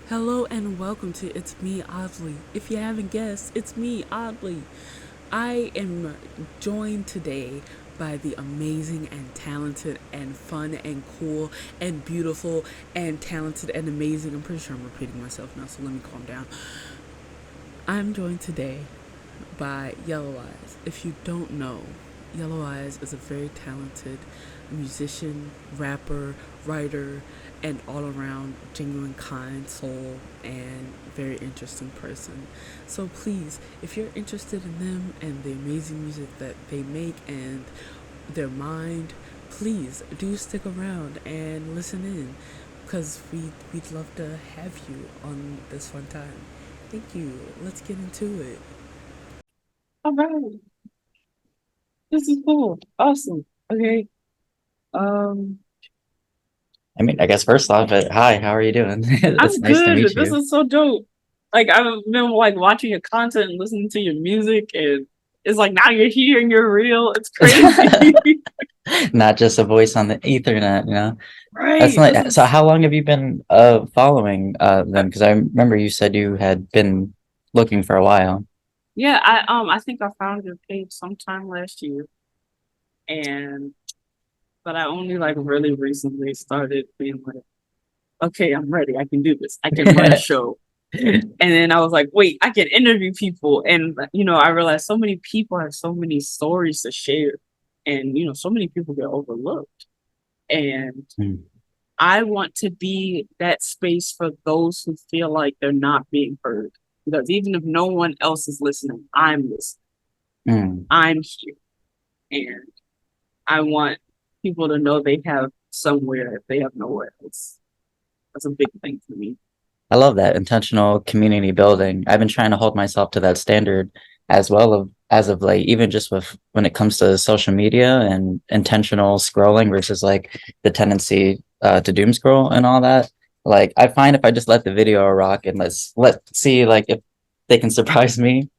Hello and welcome to It's Me Oddly. If you haven't guessed, it's me Oddly. I am joined today by the amazing and talented and fun and cool and beautiful and talented and amazing. I'm pretty sure I'm repeating myself now, so let me calm down. I'm joined today by Yellow Eyes. If you don't know, Yellow Eyes is a very talented musician, rapper, writer, and all around genuine, kind soul and very interesting person. So please, if you're interested in them and the amazing music that they make and their mind, please do stick around and listen in because we'd love to have you on this fun time. Thank you. Let's get into it. All right, this is cool. Awesome. Okay. Um, I guess first off, hi, how are you doing? It's I'm nice to good. meet This you. is so dope. Like I've been like watching your content and listening to your music, and it's like now you're here and you're real. It's crazy. Not just a voice on the ethernet, you know. That's Right. This not so is how long have you been following them? Because I remember you said you had been looking for a while. yeah, I think I found your page sometime last year and but I only like really recently started being like, okay, I'm ready. I can do this. I can run a show. And then I was like, wait, I can interview people. And, I realized so many people have so many stories to share. And, so many people get overlooked. And Hmm. I want to be that space for those who feel like they're not being heard. Because even if no one else is listening, I'm listening. Hmm. I'm here. And I want people to know they have somewhere if they have nowhere else. That's a big thing for me. I love that intentional community building. I've been trying to hold myself to that standard as well of as of late, even just with when it comes to social media and intentional scrolling versus like the tendency to doom scroll and all that. Like I find if I just let the video rock and let's see like if they can surprise me.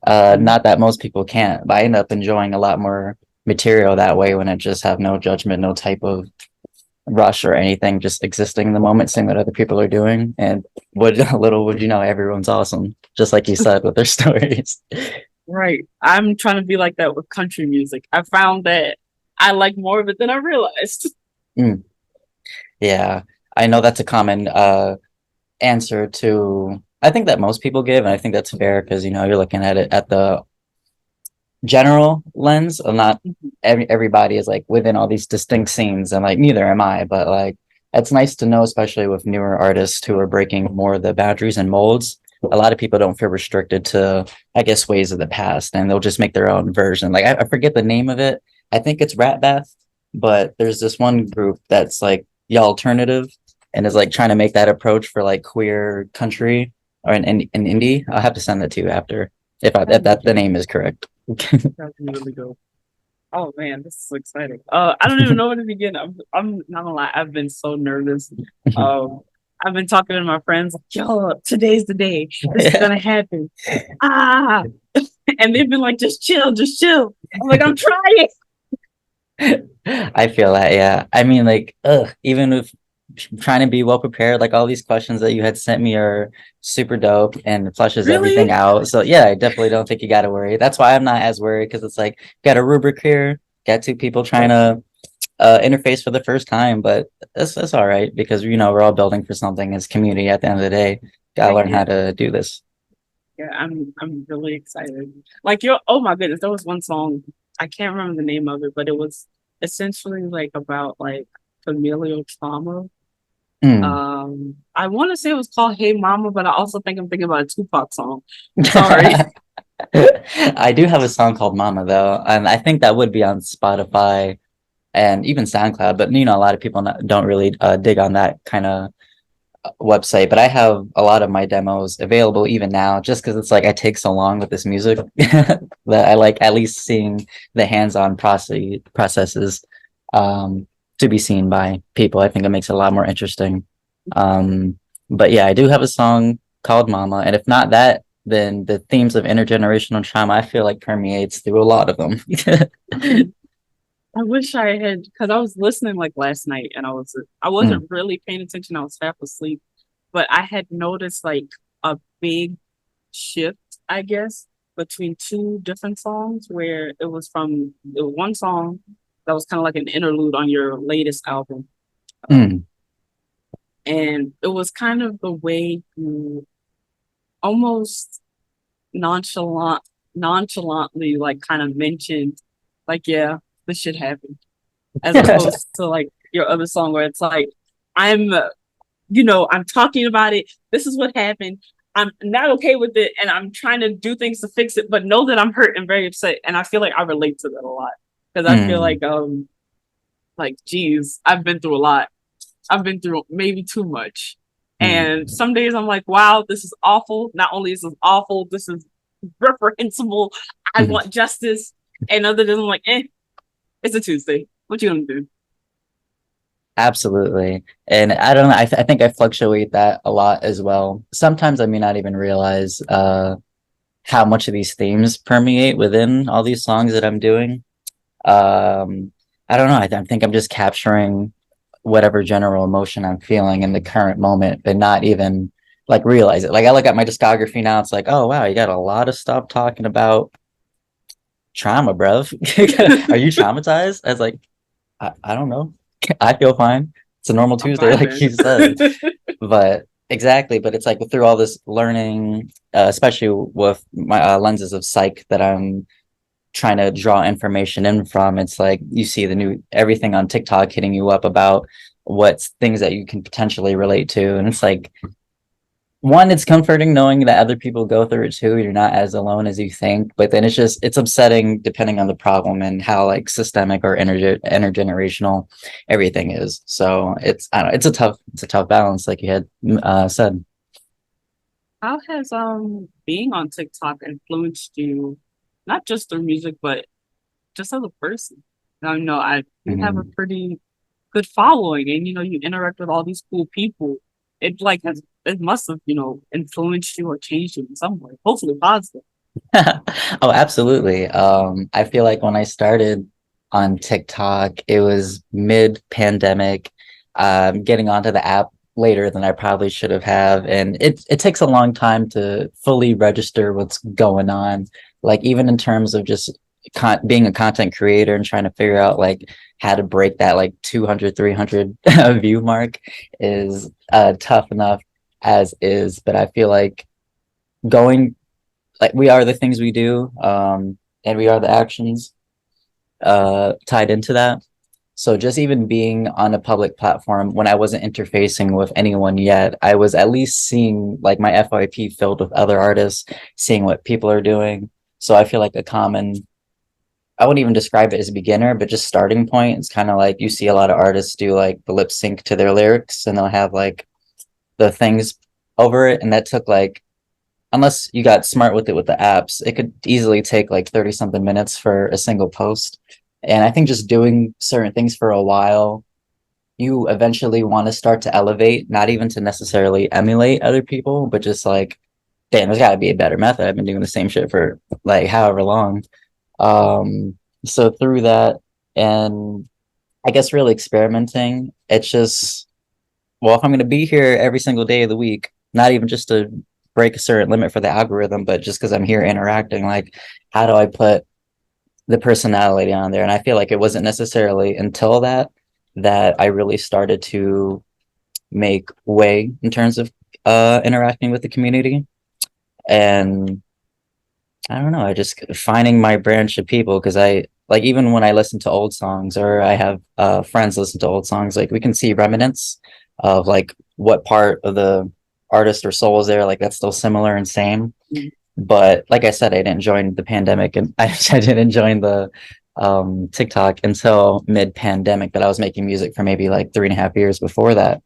Not that most people can't, but I end up enjoying a lot more material that way when I just have no judgment, no type of rush or anything, just existing in the moment, seeing what other people are doing. And would little would you know, everyone's awesome, just like you said with their stories. Right. I'm trying to be like that with country music. I found that I like more of it than I realized. Mm, yeah, I know that's a common answer to. I think that most people give, and I think that's fair because you're looking at it at the general lens of not everybody is like within all these distinct scenes, and like neither am I, but like it's nice to know, especially with newer artists who are breaking more of the boundaries and molds. A lot of people don't feel restricted to, I guess, ways of the past, and they'll just make their own version. Like I forget the name of it. I think it's Rat Bath, but there's this one group that's like the alternative and is like trying to make that approach for like queer country or in indie. I'll have to send that to you after if that the name is correct. That's really dope. Oh man, this is so exciting. I don't even know where to begin. I'm not gonna lie, I've been so nervous. Um, I've been talking to my friends like, yo, today's the day. This is Yeah. gonna happen. Ah, and they've been like, just chill, just chill. I'm like, I'm trying. I feel that, yeah. I mean, like, even with trying to be well prepared, like all these questions that you had sent me are super dope and flushes everything Really? out. So yeah, I definitely don't think you gotta worry. That's why I'm not as worried because it's like got a rubric here, got two people trying to interface for the first time, but that's all right because we're all building for something as community at the end of the day. Gotta Heck learn yeah. how to do this. Yeah, I'm really excited. Like you're oh my goodness, there was one song, I can't remember the name of it, but it was essentially like about like familial trauma. Mm. I want to say it was called Hey Mama, but I also think I'm thinking about a Tupac song. Sorry. I do have a song called Mama though, and I think that would be on Spotify and even SoundCloud. But a lot of people don't really dig on that kind of website. But I have a lot of my demos available even now, just because it's like I take so long with this music that I like at least seeing the hands-on processes to be seen by people. I think it makes it a lot more interesting. Um, but yeah, I do have a song called Mama, and if not that, then the themes of intergenerational trauma I feel like permeates through a lot of them. I wish I had because I was listening like last night and I Mm, wasn't really paying attention. I was half asleep. but I had noticed like a big shift, I guess, between two different songs where it was from the one song that was kind of like an interlude on your latest album. Mm. And it was kind of the way you almost nonchalantly like kind of mentioned like, yeah, this shit happened, as opposed to like your other song where it's like, I'm I'm talking about it. This is what happened. I'm not okay with it, and I'm trying to do things to fix it, but know that I'm hurt and very upset. And I feel like I relate to that a lot because I feel Mm. geez, I've been through a lot. I've been through maybe too much. And Mm. some days I'm like, wow, this is awful. Not only is this awful, this is reprehensible. I Mm. want justice. And other days I'm like, it's a Tuesday. What you gonna do? Absolutely. And I don't know, I think I fluctuate that a lot as well. Sometimes I may not even realize how much of these themes permeate within all these songs that I'm doing. Um, I don't know. I think I'm just capturing whatever general emotion I'm feeling in the current moment, but not even like realize it. Like I look at my discography now, it's like, oh wow, you got a lot of stuff talking about trauma, bruv. Are you traumatized? I was like, I don't know. I feel fine. It's a normal I'm Tuesday, fine like then. you said. But exactly, but it's like through all this learning, especially with my lenses of psych that I'm trying to draw information in from, it's like you see the new everything on TikTok hitting you up about what's things that you can potentially relate to. And it's like one, it's comforting knowing that other people go through it too. You're not as alone as you think. But then it's upsetting depending on the problem and how like systemic or intergenerational everything is. So I don't know, it's a tough balance, like you had said. How has being on TikTok influenced you, not just through music, but just as a person? I know you have a Mhm. pretty good following, and you interact with all these cool people. It must have influenced you or changed you in some way. Hopefully positive. Oh, absolutely. I feel like when I started on TikTok, it was mid-pandemic, getting onto the app later than I probably should have. And it takes a long time to fully register what's going on. Like even in terms of just being a content creator and trying to figure out like how to break that like 200, 300 view mark is tough enough as is. But I feel like going like we are the things we do, and we are the actions tied into that. So just even being on a public platform when I wasn't interfacing with anyone yet, I was at least seeing like my FYP filled with other artists, seeing what people are doing. So I feel like I wouldn't even describe it as a beginner, but just starting point. It's kind of like you see a lot of artists do like the lip sync to their lyrics and they'll have like the things over it. And that took like unless you got smart with it with the apps, it could easily take like 30 something minutes for a single post. And I think just doing certain things for a while, you eventually want to start to elevate, not even to necessarily emulate other people, but just like, damn, there's got to be a better method. I've been doing the same shit for like however long. So through that, and I guess really experimenting, it's just well, if I'm going to be here every single day of the week, not even just to break a certain limit for the algorithm, but just because I'm here interacting, like, how do I put the personality on there? And I feel like it wasn't necessarily until that I really started to make way in terms of interacting with the community. And I don't know, I just finding my branch of people because I like even when I listen to old songs or I have friends listen to old songs, like we can see remnants of like what part of the artist or soul is there, like that's still similar and same. But like I said, I didn't join the pandemic and I didn't join the TikTok until mid-pandemic, but I was making music for maybe like 3.5 years before that.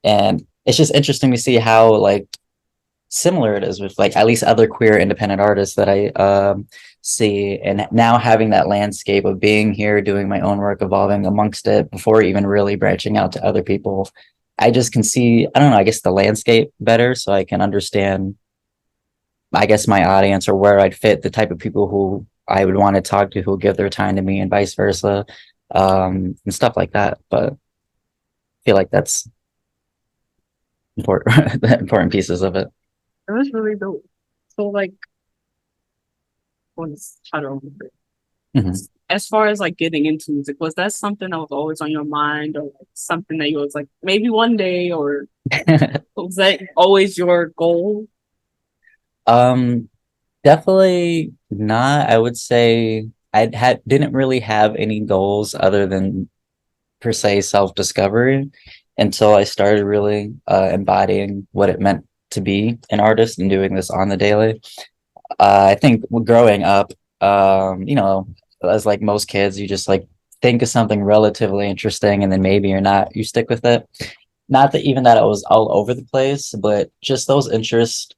And it's just interesting to see how like similar it is with like at least other queer independent artists that I see, and now having that landscape of being here, doing my own work, evolving amongst it before even really branching out to other people. I just can see, I don't know, I guess the landscape better so I can understand, I guess, my audience or where I'd fit the type of people who I would want to talk to who give their time to me and vice versa, and stuff like that. But I feel like that's important the important pieces of it. It was really dope. So like, what's how to Mhm. as far as like getting into music, was that something that was always on your mind, or like something that you was like maybe one day, or was that always your goal? Um, Definitely not. I would say didn't really have any goals other than per se self-discovery until I started really embodying what it meant to be an artist and doing this on the daily. I think growing up, as like most kids, you just like think of something relatively interesting and then maybe you're not, you stick with it. Not that even that I was all over the place, but just those interests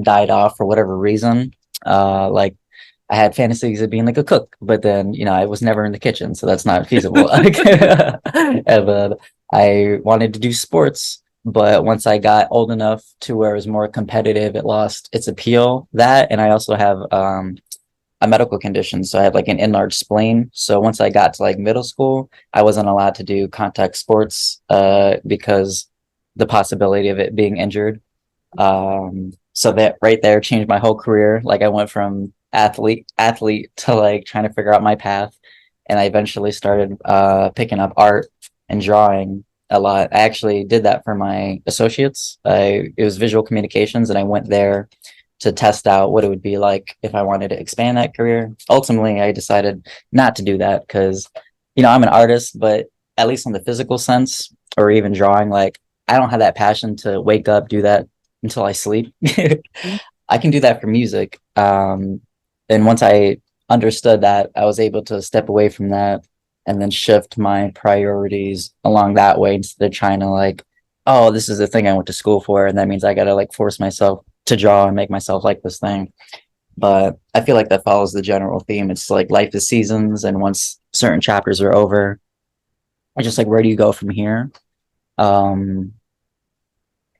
died off for whatever reason. Like I had fantasies of being like a cook, but then I was never in the kitchen, so that's not feasible. And then I wanted to do sports, but once I got old enough to where it was more competitive, it lost its appeal. That, and I also have a medical condition, so I had like an enlarged spleen. So once I got to like middle school, I wasn't allowed to do contact sports because the possibility of it being injured. So that right there changed my whole career. Like I went from athlete to like trying to figure out my path. And I eventually started picking up art and drawing a lot. I actually did that for my associates. It was visual communications, and I went there to test out what it would be like if I wanted to expand that career. Ultimately, I decided not to do that because, I'm an artist, but at least in the physical sense, or even drawing, like I don't have that passion to wake up, do that until I sleep. I can do that for music. And once I understood that, I was able to step away from that and then shift my priorities along that way instead of trying to like, oh, this is the thing I went to school for, and that means I gotta like force myself to draw and make myself like this thing. But I feel like that follows the general theme. It's like life is seasons, and once certain chapters are over, I just like, where do you go from here? Um,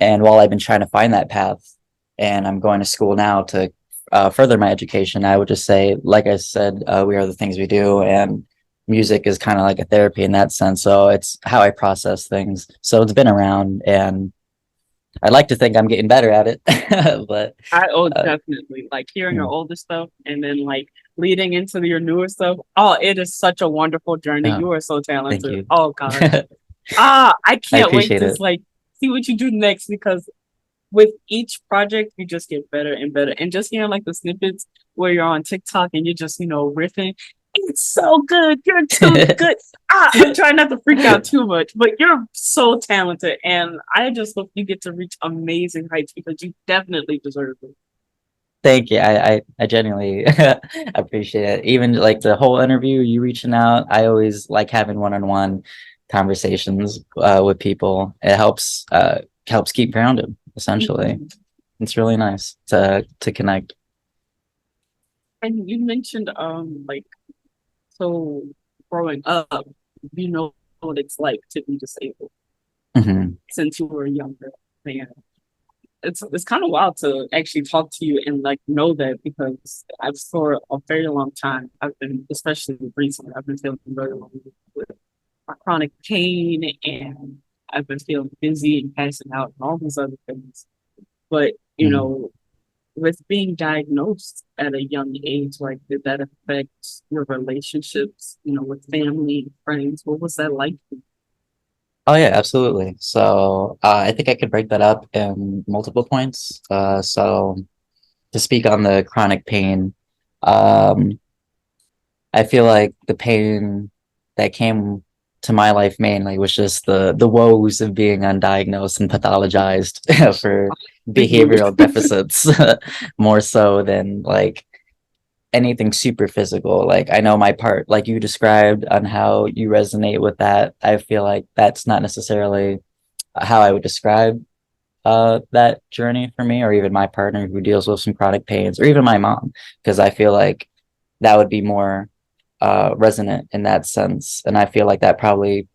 and while I've been trying to find that path, and I'm going to school now to further my education, I would just say, like I said, we are the things we do, and music is kind of like a therapy in that sense. So it's how I process things. So it's been around, and I'd like to think I'm getting better at it, but I oh uh, definitely like hearing your mm, older stuff and then like leading into your newer stuff. Oh, it is such a wonderful journey. oh, You are so thank talented. you. Oh gosh. I I can't wait appreciate to it. like see what you do next, because with each project you just get better and better. And just hearing like the snippets where you're on TikTok and you're just, riffing. It's so good. You're too good. I'm trying not to freak out too much, but you're so talented. And I just hope you get to reach amazing heights, because you definitely deserve it. Thank you. I genuinely appreciate it. Even like the whole interview, you reaching out, I always like having one-on-one conversations with people. It helps keep grounded, essentially. Mhm. It's really nice to connect. And you mentioned like, so growing up, you know what it's like to be disabled Hmm. since you were younger. Man, it's kind of wild to actually talk to you and like know that, because I've for a very long time I've been, especially recently, I've been feeling very low with my chronic pain, and I've been feeling busy and passing out and all these other things. But Hmm. with being diagnosed at a young age, like did that affect your relationships, with family and friends? What was that like? Oh yeah, absolutely. So I think I could break that up in multiple points. So to speak on the chronic pain, um, I feel like the pain that came to my life mainly was just the woes of being undiagnosed and pathologized for Big mood. behavioral deficits more so than like anything super physical. Like I know my part, like you described on how you resonate with that. I feel like that's not necessarily how I would describe that journey for me, or even my partner who deals with some chronic pains, or even my mom, because I feel like that would be more resonant in that sense. And I feel like that probably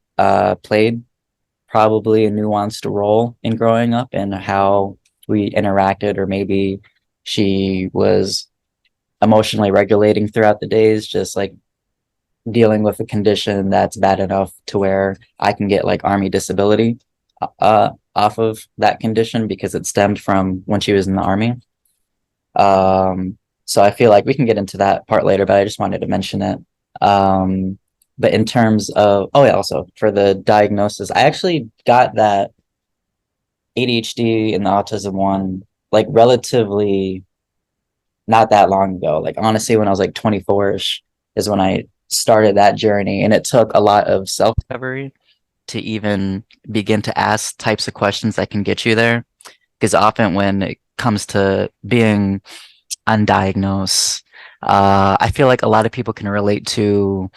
played probably a nuanced role in growing up and how we interacted, or maybe she was emotionally regulating throughout the days, just like dealing with a condition that's bad enough to where I can get like army disability. off of that condition because it stemmed from when she was in the army. So I feel like we can get into that part later, but I just wanted to mention it. But in terms of, oh yeah, also for the diagnosis, I actually got that ADHD and the autism one like relatively not that long ago. Like honestly, when I was like 24ish is when I started that journey, and it took a lot of self-discovery to even begin to ask types of questions that can get you there. Because often when it comes to being undiagnosed, I feel like a lot of people can relate to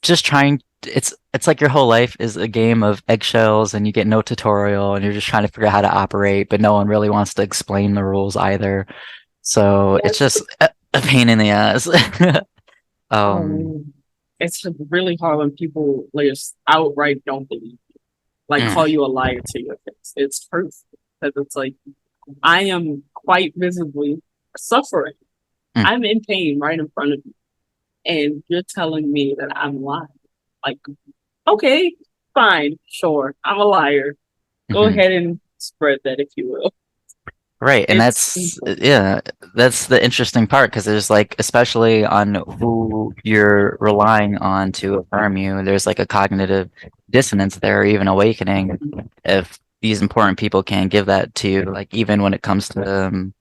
just trying. It's like your whole life is a game of eggshells, and you get no tutorial, and you're just trying to figure out how to operate, but no one really wants to explain the rules either. So it's Yes. just a pain in the ass. um, It's really hard when people like just outright don't believe you, like mm, call you a liar to your face. It's hurtful because it's like I am quite visibly suffering. mm, I'm in pain right in front of you, and you're telling me that I'm lying. Like, okay, fine, sure, I'm a liar. Go mhm. ahead and spread that if you will. Right, and It's that's yeah, that's the interesting part because there's like, especially on who you're relying on to affirm you, there's like a cognitive dissonance there, or even awakening, if these important people can't give that to you, like even when it comes to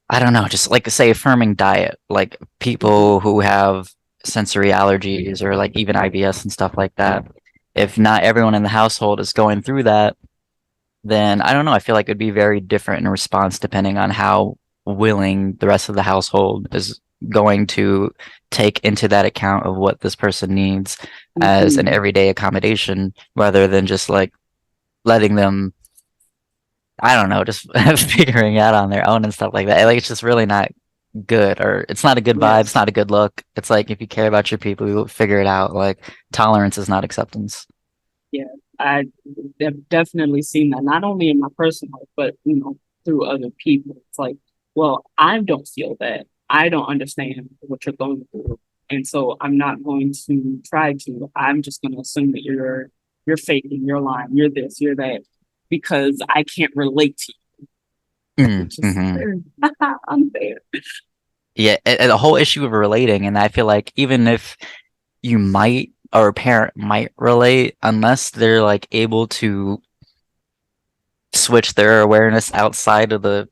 I don't know, just like say affirming diet, like people who have sensory allergies or like even IBS and stuff like that. If not everyone in the household is going through that, then I don't know. I feel like it'd be very different in response depending on how willing the rest of the household is going to take into that account of what this person needs as an Mhm. everyday accommodation, rather than just like letting them, I don't know, just figuring it out on their own and stuff like that. Like it's just really not good, or it's not a good vibe. It's Yes. not a good look. It's like if you care about your people, you'll figure it out. Like tolerance is not acceptance. Yeah, I have definitely seen that not only in my personal life, but through other people. It's like, well, I don't feel that. I don't understand what you're going through. And so I'm not going to try to. I'm just going to assume that you're faking, you're lying, you're this, you're that, because I can't relate to you, which is Mm-hmm. very unfair. Yeah, and the whole issue of relating, and I feel like even if you might or a parent might relate, unless they're like able to switch their awareness outside of the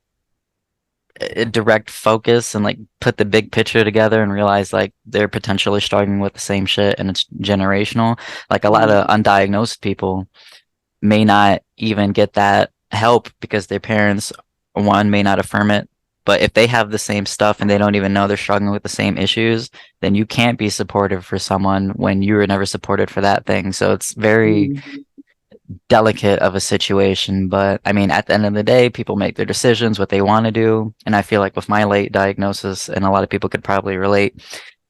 direct focus and like put the big picture together and realize like they're potentially struggling with the same shit and it's generational. Like a lot of Mm, undiagnosed people may not even get that help because their parents, one, may not affirm it. But if they have the same stuff and they don't even know they're struggling with the same issues, then you can't be supportive for someone when you were never supported for that thing. So it's very mm, delicate of a situation. But I mean, at the end of the day, people make their decisions, what they want to do. And I feel like with my late diagnosis, and a lot of people could probably relate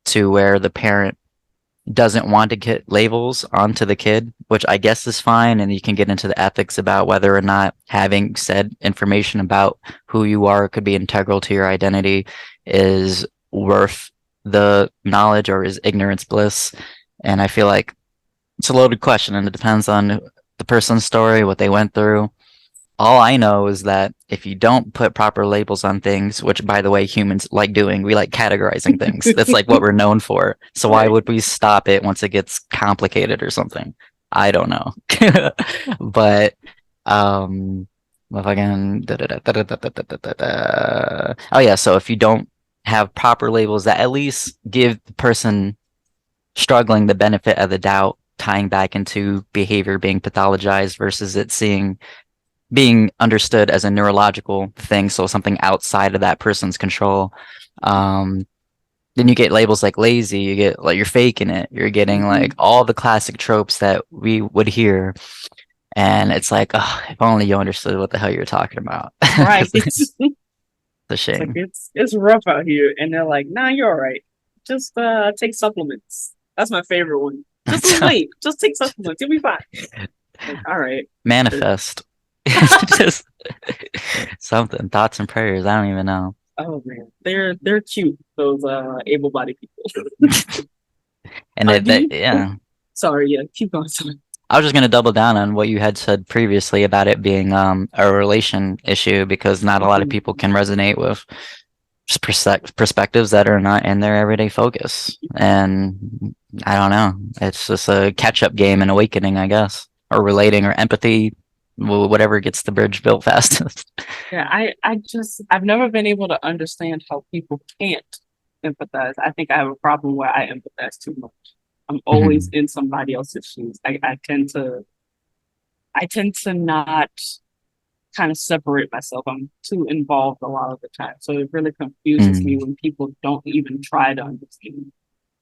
to where the parent doesn't want to get labels onto the kid, which I guess is fine. And you can get into the ethics about whether or not having said information about who you are could be integral to your identity is worth the knowledge, or is ignorance bliss. And I feel like it's a loaded question and it depends on the person's story, what they went through. All I know is that if you don't put proper labels on things, which by the way, humans like doing, we like categorizing things. That's like what we're known for. So why right. would we stop it once it gets complicated or something? I don't know. But um fucking oh yeah, so if you don't have proper labels that at least give the person struggling the benefit of the doubt, tying back into behavior being pathologized versus it seeing being understood as a neurological thing, so something outside of that person's control. Um, then you get labels like lazy, you get like you're faking it, you're getting like Mhm. all the classic tropes that we would hear. And it's like, oh, if only you understood what the hell you're talking about. Right. 'Cause it's a It's like shame. it's rough out here, and they're like, "Nah, you're all right. Just take supplements." That's my favorite one. Just lose weight. Just take supplements. You'll be fine. Like, all right. Sure. Manifest. It's just something. Thoughts and prayers. I don't even know. Oh man, they're cute. Those able-bodied people. And that, Do that you? yeah. Sorry. Yeah. Keep going. Sorry. I was just gonna double down on what you had said previously about it being a relation issue because not a lot of Mhm. people can resonate with just perspectives that are not in their everyday focus. And I don't know. It's just a catch-up game and awakening, I guess, or relating or empathy, whatever gets the bridge built fastest. Yeah, I've never been able to understand how people can't empathize. I think I have a problem where I empathize too much. I'm always Mhm. in somebody else's shoes. I tend to not kind of separate myself. I'm too involved a lot of the time. So it really confuses me Mhm. when people don't even try to understand.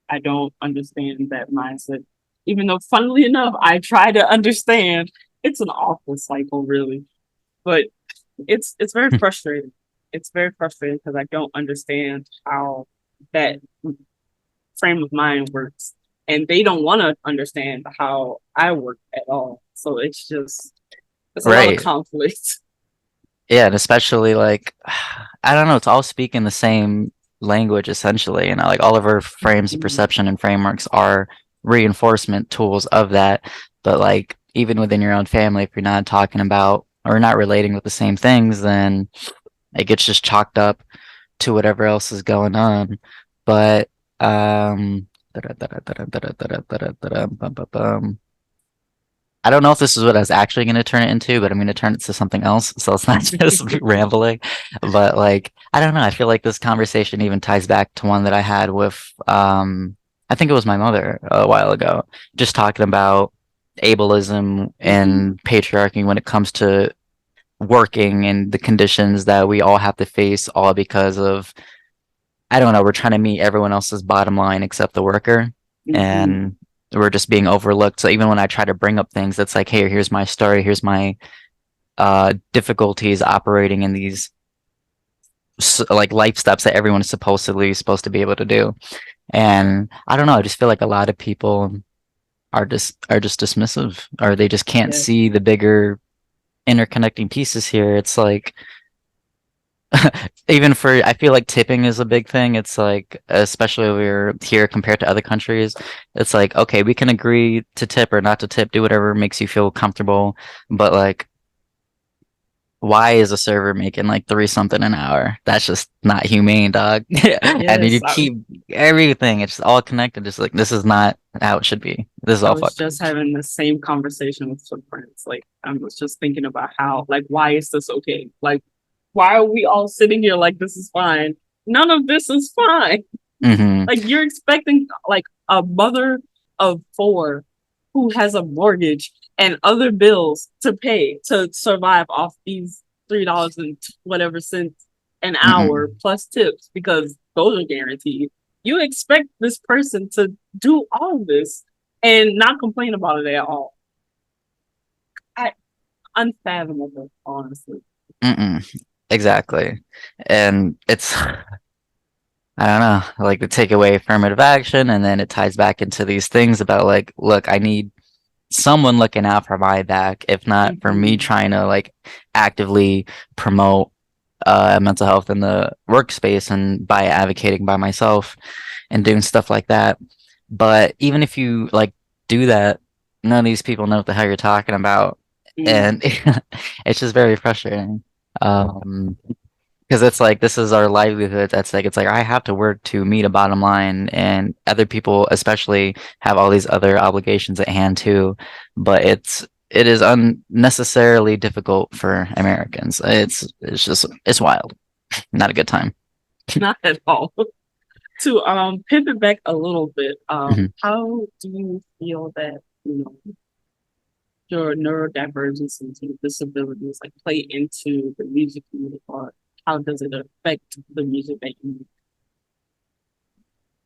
I don't understand that mindset. Even though funnily enough, I try to understand, it's an awful cycle really. But it's very frustrating. It's very frustrating because I don't understand how that frame of mind works, and they don't want to understand how I work at all. So it's a lot of Right. conflict. Yeah, and especially like I don't know, it's all speaking the same language essentially, you know, like all of our frames of Mhm. perception and frameworks are reinforcement tools of that. But like even within your own family, if you're not talking about or not relating with the same things, then it gets just chalked up to whatever else is going on. But I don't know if this is what I was actually going to turn it into, but I'm going to turn it to something else. So it's not just rambling. But like, I don't know. I feel like this conversation even ties back to one that I had with, I think it was my mother a while ago, just talking about ableism Mhm. and patriarchy when it comes to working and the conditions that we all have to face, all because of, I don't know, we're trying to meet everyone else's bottom line except the worker. Mhm. And we're just being overlooked. So even when I try to bring up things that's like, hey, here's my story, here's my difficulties operating in these like life steps that everyone is supposed to be able to do. And I don't know, I just feel like a lot of people are just dismissive or they just can't Yeah. see the bigger interconnecting pieces here. It's like even for I feel like tipping is a big thing. It's like especially over here compared to other countries, it's like okay, we can agree to tip or not to tip, do whatever makes you feel comfortable, but like why is a server making like three something an hour? That's just not humane, dog. And you Yes. keep everything, it's all connected. Just like this is not how it should be. This is I all was fucked up. just having the same conversation with some friends. Like, I was just thinking about how, like, why is this okay? Like, why are we all sitting here like this is fine? None of this is fine. Hmm. Like, you're expecting, like, a mother of four who has a mortgage and other bills to pay to survive off these $3 and whatever cents an hour Hmm. plus tips because those are guaranteed. You expect this person to do all of this and not complain about it at all. I unfathomable, honestly. Mm-mm. Exactly. And it's I don't know, like to take away affirmative action, and then it ties back into these things about like, look, I need someone looking out for my back, if not for me Mhm. trying to like actively promote mental health in the workspace and by advocating by myself and doing stuff like that. But even if you like do that, none of these people know what the hell you're talking about, Mm. and it's just very frustrating. Um, because it's like this is our livelihood. That's like it's like I have to work to meet a bottom line, and other people, especially, have all these other obligations at hand too. But it is unnecessarily difficult for Americans. It's just it's wild. Not a good time. Not at all. To pivot back a little bit, Mhm. how do you feel that your neurodivergence and sort of disabilities like play into the music you make, or how does it affect the music that you make?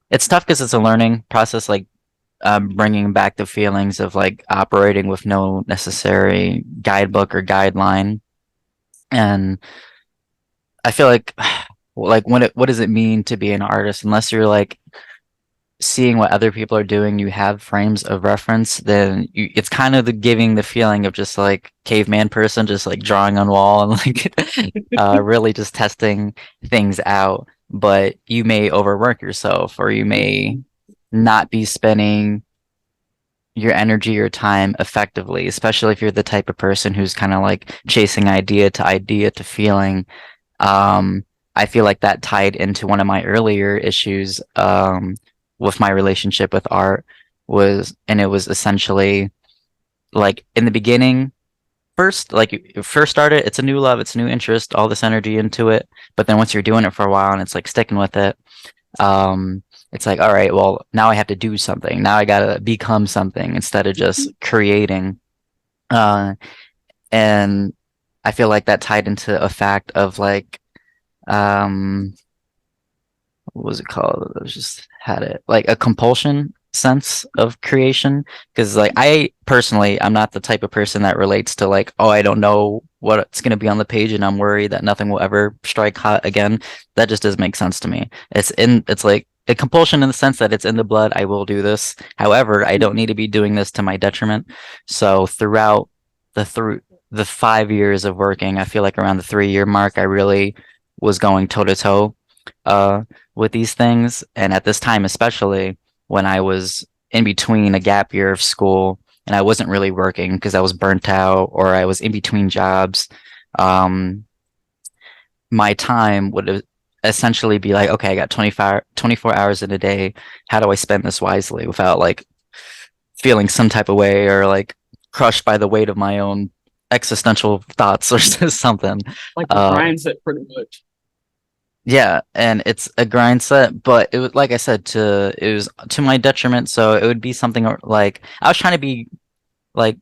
It's tough because it's a learning process. Like bringing back the feelings of like operating with no necessary guidebook or guideline, and I feel like what does it mean to be an artist unless you're like seeing what other people are doing, you have frames of reference, then it's kind of giving the feeling of just like caveman person, just like drawing on wall and like really just testing things out. But you may overwork yourself, or you may not be spending your energy, your time effectively, especially if you're the type of person who's kind of like chasing idea to feeling. Um, I feel like that tied into one of my earlier issues with my relationship with art and it was essentially like in the beginning, first, like you first started, it's a new love, it's a new interest, all this energy into it. But then once you're doing it for a while and it's like sticking with it, um, it's like, all right, well, now I have to do something. Now I gotta become something instead of just creating. Uh, and I feel like that tied into a fact of like, um, what was it called? I just had it like a compulsion sense of creation. Because like I personally, I'm not the type of person that relates to like, oh, I don't know what's gonna be on the page, and I'm worried that nothing will ever strike hot again. That just doesn't make sense to me. It's like a compulsion in the sense that it's in the blood. I will do this. However, I don't need to be doing this to my detriment. So through the 5 years of working, I feel like around the 3 year mark, I really was going toe to toe with these things. And at this time, especially when I was in between a gap year of school and I wasn't really working because I was burnt out or I was in between jobs, um, my time would essentially be like, okay, I got 24 hours in a day. How do I spend this wisely without like feeling some type of way or like crushed by the weight of my own existential thoughts or something? Like a Uh, grind set, pretty much. Yeah, and it's a grind set, but it was like I said, it was to my detriment. So it would be something like I was trying to be like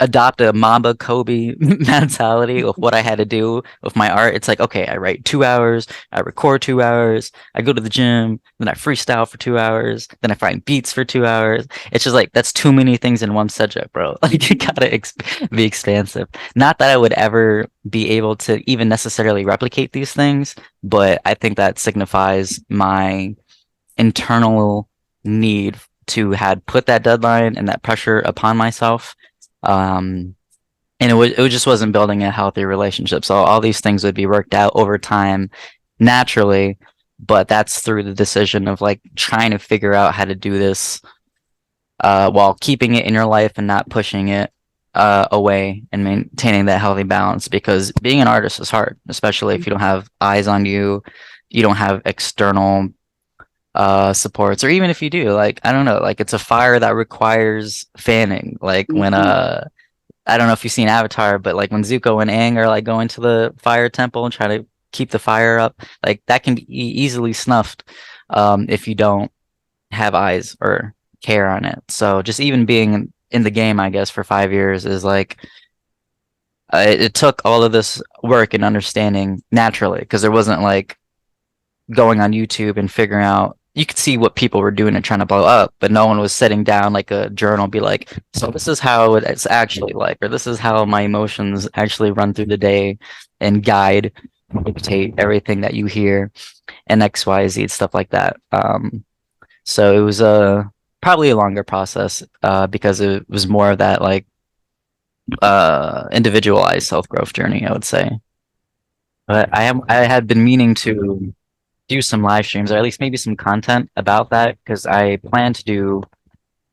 adopt a Mamba Kobe mentality of what I had to do with my art. It's like, okay, I write 2 hours, I record 2 hours, I go to the gym, then I freestyle for 2 hours, then I find beats for 2 hours. It's just like that's too many things in one subject, bro. Like you gotta be expansive. Not that I would ever be able to even necessarily replicate these things, but I think that signifies my internal need to had put that deadline and that pressure upon myself. Um, and it just wasn't building a healthy relationship. So all these things would be worked out over time naturally, but that's through the decision of like trying to figure out how to do this while keeping it in your life and not pushing it away and maintaining that healthy balance because being an artist is hard, especially if you don't have eyes on you, you don't have external supports, or even if you do, like I don't know, like it's a fire that requires fanning. Like when Mhm. I don't know if you've seen Avatar, but like when Zuko and Aang are like going to the fire temple and try to keep the fire up, like that can be easily snuffed if you don't have eyes or care on it. So just even being in the game, I guess, for 5 years is like it took all of this work and understanding naturally because there wasn't like going on YouTube and figuring out you could see what people were doing and trying to blow up, but no one was sitting down like a journal, be like, so this is how it's actually like, or this is how my emotions actually run through the day and guide, dictate everything that you hear and XYZ stuff like that. So it was probably a longer process because it was more of that like individualized self growth journey, I would say. But I had been meaning to do some live streams or at least maybe some content about that because I plan to do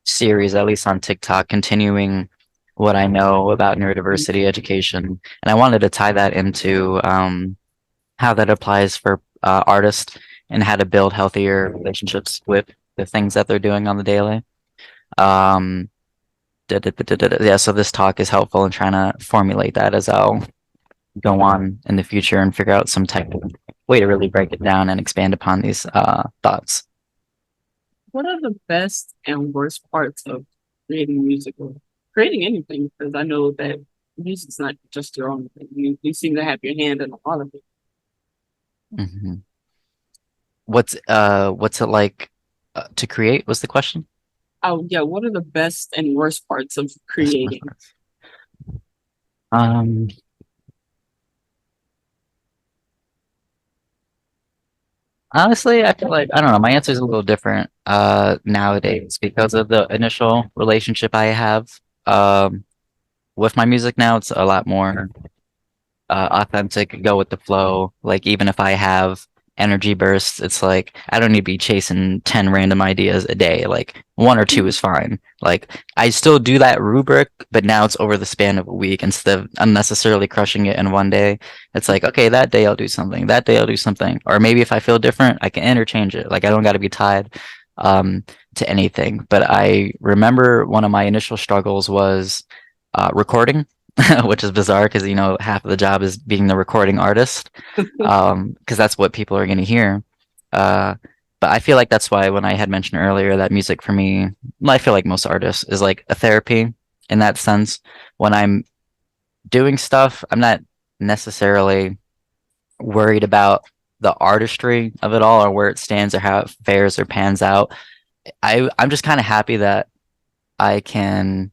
series at least on TikTok continuing what I know about neurodiversity education, and I wanted to tie that into how that applies for artists and how to build healthier relationships with the things that they're doing on the daily. um yeah, so this talk is helpful in trying to formulate that as I'll go on in the future and figure out some type of way to really break it down and expand upon these thoughts. What are the best and worst parts of creating music or creating anything? Because I know that music's not just your own thing. You seem to have your hand in a lot of it. Hmm. What's it like to create? Was the question? Oh yeah, what are the best and worst parts of That's my creating? first. Um, Honestly, I feel like I don't know. My answer is a little different nowadays because of the initial relationship I have um with my music now. It's a lot more authentic, go with the flow. Like even if I have energy bursts. It's like I don't need to be chasing 10 random ideas a day. Like one or two is fine. Like I still do that rubric, but now it's over the span of a week instead of unnecessarily crushing it in one day. It's like, okay, that day I'll do something. That day I'll do something. Or maybe if I feel different, I can interchange it. Like I don't got to be tied to anything. But I remember one of my initial struggles was recording, which is bizarre because, you know, half of the job is being the recording artist, because that's what people are going to hear. Uh, but I feel like that's why when I had mentioned earlier that music for me, well, I feel like most artists is like a therapy in that sense. When I'm doing stuff, I'm not necessarily worried about the artistry of it all or where it stands or how it fares or pans out. I'm just kind of happy that I can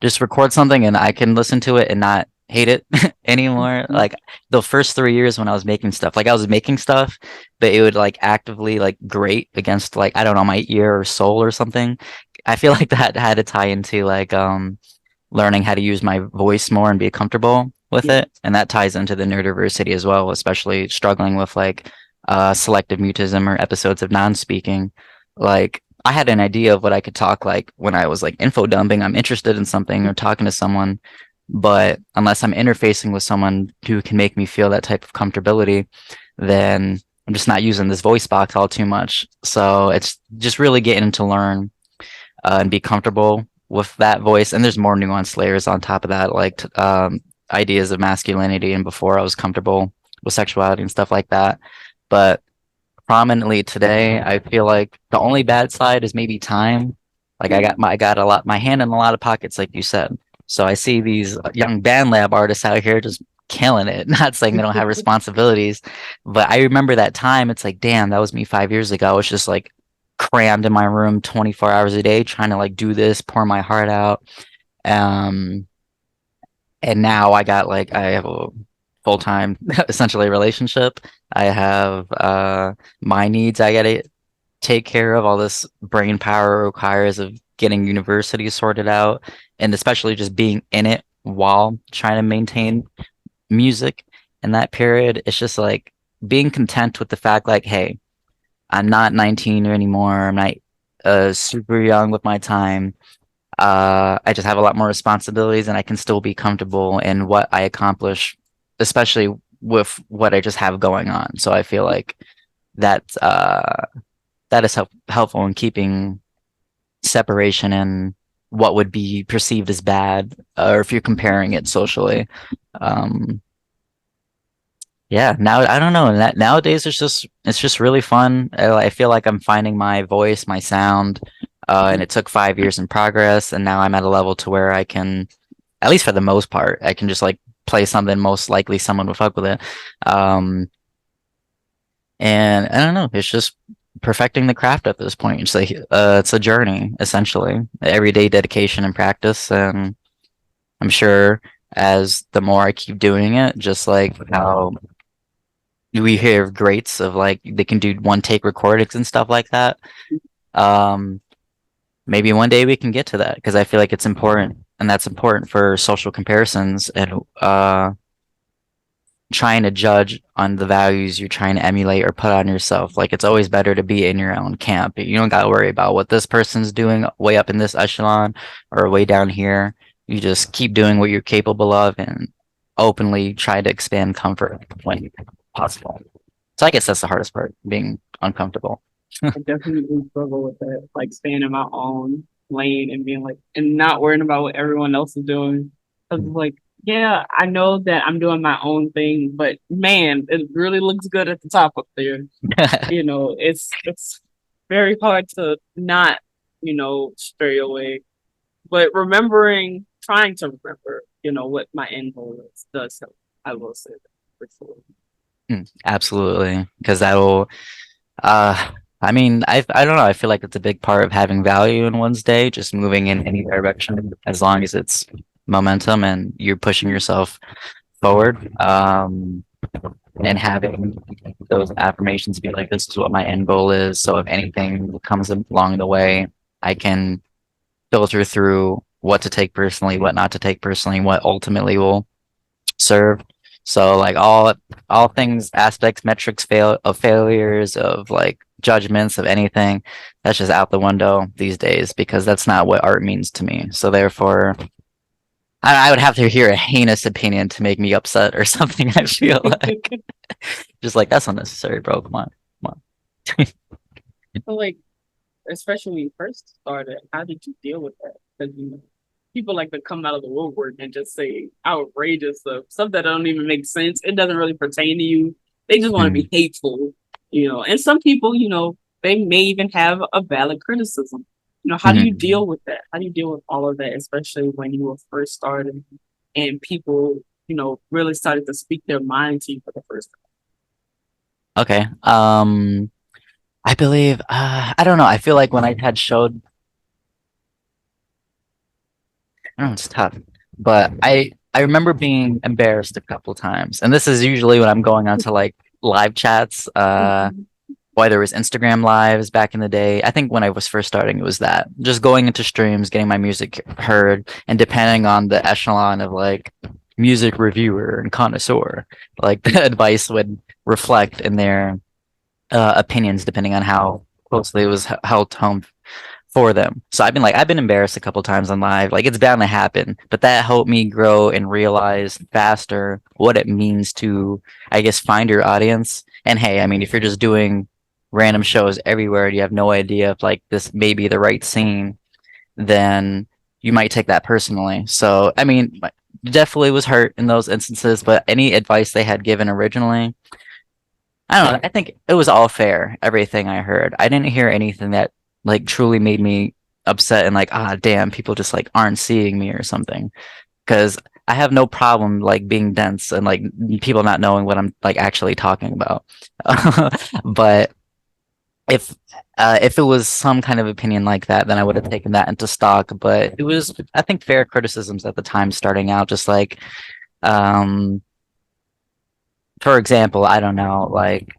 just record something and I can listen to it and not hate it anymore. Like the first 3 years when I was making stuff, like I was making stuff, but it would like actively like grate against like, I don't know, my ear or soul or something. I feel like that had to tie into like learning how to use my voice more and be comfortable with Yeah. it. And that ties into the neurodiversity as well, especially struggling with like selective mutism or episodes of non-speaking. Like I had an idea of what I could talk like when I was like info dumping. I'm interested in something or talking to someone, but unless I'm interfacing with someone who can make me feel that type of comfortability, then I'm just not using this voice box all too much. So it's just really getting to learn and be comfortable with that voice. And there's more nuanced layers on top of that, like ideas of masculinity. And before I was comfortable with sexuality and stuff like that. But prominently today, I feel like the only bad side is maybe time. Like I got a lot my hand in a lot of pockets, like you said. So I see these young band lab artists out here just killing it. Not saying they don't have responsibilities, but I remember that time. It's like, damn, that was me 5 years ago. I was just like crammed in my room 24 hours a day trying to like do this, pour my heart out. Um, and now I have a full-time essentially relationship. I have my needs I gotta take care of. All this brain power requires of getting university sorted out, and especially just being in it while trying to maintain music in that period. It's just like being content with the fact like, hey, I'm not 19 anymore. I'm not super young with my time. I just have a lot more responsibilities and I can still be comfortable in what I accomplish, especially with what I just have going on. So I feel like that that is helpful in keeping separation and what would be perceived as bad, or if you're comparing it socially. Um, yeah, now I don't know. That nowadays it's just really fun. I feel like I'm finding my voice, my sound, and it took 5 years in progress, and now I'm at a level to where I can, at least for the most part, I can just like play something most likely someone would fuck with it. Um, and I don't know, it's just perfecting the craft at this point. It's a journey essentially, everyday dedication and practice, and I'm sure as the more I keep doing it, just like how we hear greats of like they can do one take recordings and stuff like that. Um, maybe one day we can get to that because I feel like it's important, and that's important for social comparisons and trying to judge on the values you're trying to emulate or put on yourself. Like it's always better to be in your own camp. You don't got to worry about what this person's doing way up in this echelon or way down here. You just keep doing what you're capable of and openly try to expand comfort when possible. So I guess that's the hardest part, being uncomfortable. I definitely struggle with that, like staying in my own lane and being like, and not worrying about what everyone else is doing. Cause like, yeah, I know that I'm doing my own thing, but man, it really looks good at the top up there. You know, it's very hard to not, stray away. But trying to remember, what my end goal is does help. I will say that for sure. Absolutely, because that'll I mean, I don't know. I feel like it's a big part of having value in one's day, just moving in any direction, as long as it's momentum and you're pushing yourself forward. And having those affirmations be like, this is what my end goal is. So if anything comes along the way, I can filter through what to take personally, what not to take personally, what ultimately will serve. So like all things, aspects, metrics, failures, of like judgments of anything, that's just out the window these days because that's not what art means to me. So therefore, I would have to hear a heinous opinion to make me upset or something. I feel like just like that's unnecessary, bro. Come on, come on. So like, especially when you first started, how did you deal with that? Because you know, people like to come out of the woodwork and just say outrageous stuff that don't even make sense. It doesn't really pertain to you. They just want to Mm, be hateful, you know. And some people, you know, they may even have a valid criticism. You know, how do you mhm. deal with that? How do you deal with all of that, especially when you were first starting and people, you know, really started to speak their mind to you for the first Okay. I believe I don't know. I feel like when I had showed I don't know, it's tough. But I remember being embarrassed a couple times. And this is usually when I'm going onto like live chats, time? whether it was Instagram lives back in the day. I think when I was first starting, it was that. Just going into streams, getting my music heard, and depending on the echelon of like music reviewer and connoisseur, like the advice would reflect in their opinions depending on how closely it was held home for them. So I've been embarrassed a couple times on live. Like it's bound to happen, but that helped me grow and realize faster what it means to, I guess, find your audience. And hey, I mean, if you're just doing random shows everywhere and you have no idea if like this may be the right scene, then you might take that personally. So, I mean, definitely was hurt in those instances, but any advice they had given originally, I don't know. I think it was all fair, everything I heard. I didn't hear anything that like truly made me upset and like, ah, damn, people just like aren't seeing me or something. Because I have no problem like being dense and like people not knowing what I'm like actually talking about. But if if it was some kind of opinion like that, then I would have taken that into stock. But it was, I think, fair criticisms at the time starting out, just like um for example, I don't know, like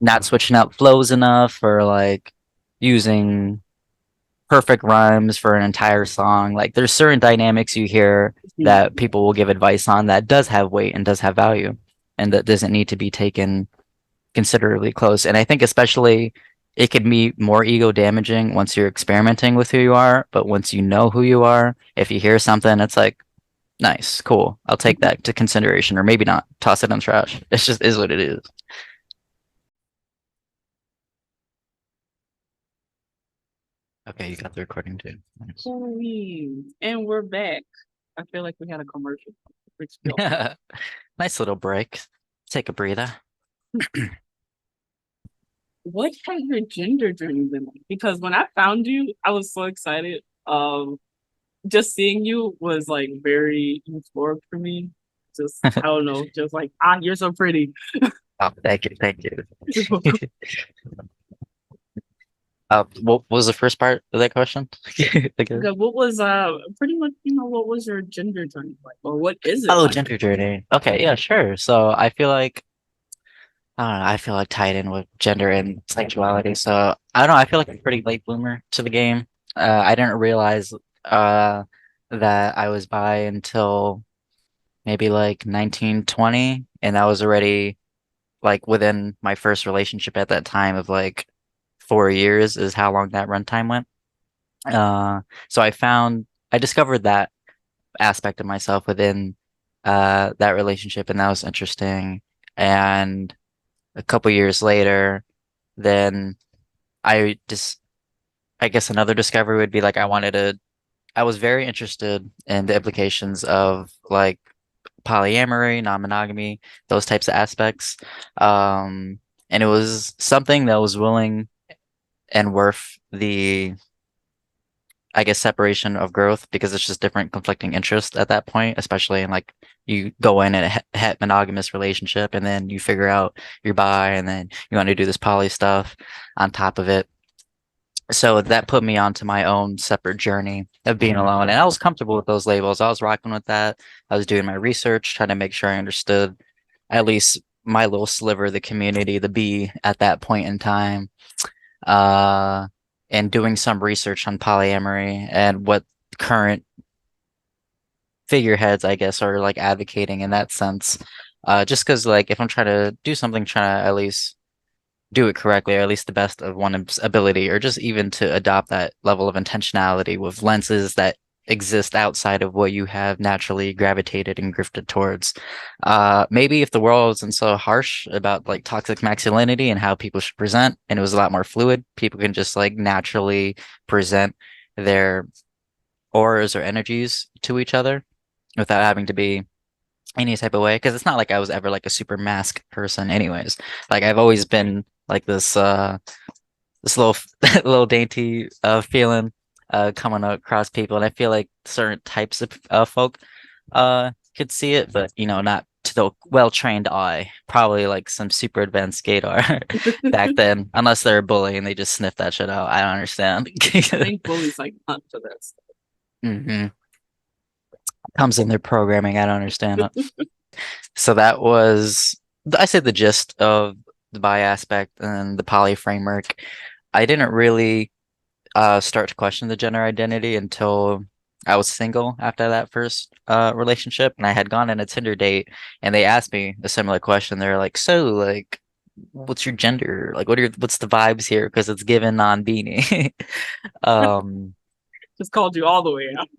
not switching up flows enough or like using perfect rhymes for an entire song. Like there's certain dynamics you hear that people will give advice on that does have weight and does have value and that doesn't need to be taken considerably close. And I think especially it could be more ego damaging once you're experimenting with who you are, but once you know who you are, if you hear something, it's like, nice, cool. I'll take that to consideration or maybe not. Toss it in the trash. It's just is what it is. Okay, you got the recording too. Nice. Queens. And we're back. I feel like we had a commercial. Which felt Nice little break. Take a breather. what has your gender journey been like? Because when I found you, I was so excited. Just seeing you was like very euphoric for me. Just I don't know, just like you're so pretty. Oh, thank you, thank you. What was the first part of that question? Again. Okay, what was pretty much what was your gender journey like, or what is it Oh, like? gender journey. Okay, yeah, sure. So I feel like I don't know, I feel like tied in with gender and sexuality. So I don't know, I feel like a pretty late bloomer to the game. I didn't realize that I was bi until maybe like 19, 20, and I was already like within my first relationship at that time of like 4 years is how long that runtime went. So I discovered that aspect of myself within that relationship, and that was interesting. And a couple years later, then I just I guess another discovery would be like I was very interested in the implications of like polyamory, non-monogamy, those types of aspects. And it was something that was willing and worth the, I guess, separation of growth because it's just different conflicting interests at that point, especially in like you go in a het monogamous relationship and then you figure out you're bi and then you want to do this poly stuff on top of it. So that put me onto my own separate journey of being alone. And I was comfortable with those labels. I was rocking with that. I was doing my research, trying to make sure I understood at least my little sliver of the community, the B at that point in time. Uh, and doing some research on polyamory and what current figureheads, I guess, are like advocating in that sense. Just because like if I'm trying to do something, trying to at least do it correctly, or at least the best of one's ability, or just even to adopt that level of intentionality with lenses that exist outside of what you have naturally gravitated and grifted towards. Maybe if the world wasn't so harsh about like toxic masculinity and how people should present, and it was a lot more fluid, people can just like naturally present their auras or energies to each other without having to be any type of way. Because it's not like I was ever like a super mask person, anyways. Like I've always been like this little little dainty feeling coming across people, and I feel like certain types of folk could see it, but you know, not to the well-trained eye. Probably like some super advanced gaydar back then, unless they're a bully and they just sniff that shit out. I don't understand. I think bullies like hunt for that stuff. hmm Comes in their programming. I don't understand it. So that was, I say, the gist of the bi aspect and the poly framework. I didn't really start to question the gender identity until I was single after that first relationship, and I had gone on a Tinder date, and they asked me a similar question. They're like, "So, like, what's your gender? Like, what's the vibes here? Because it's given non-beanie." um, Just called you all the way out.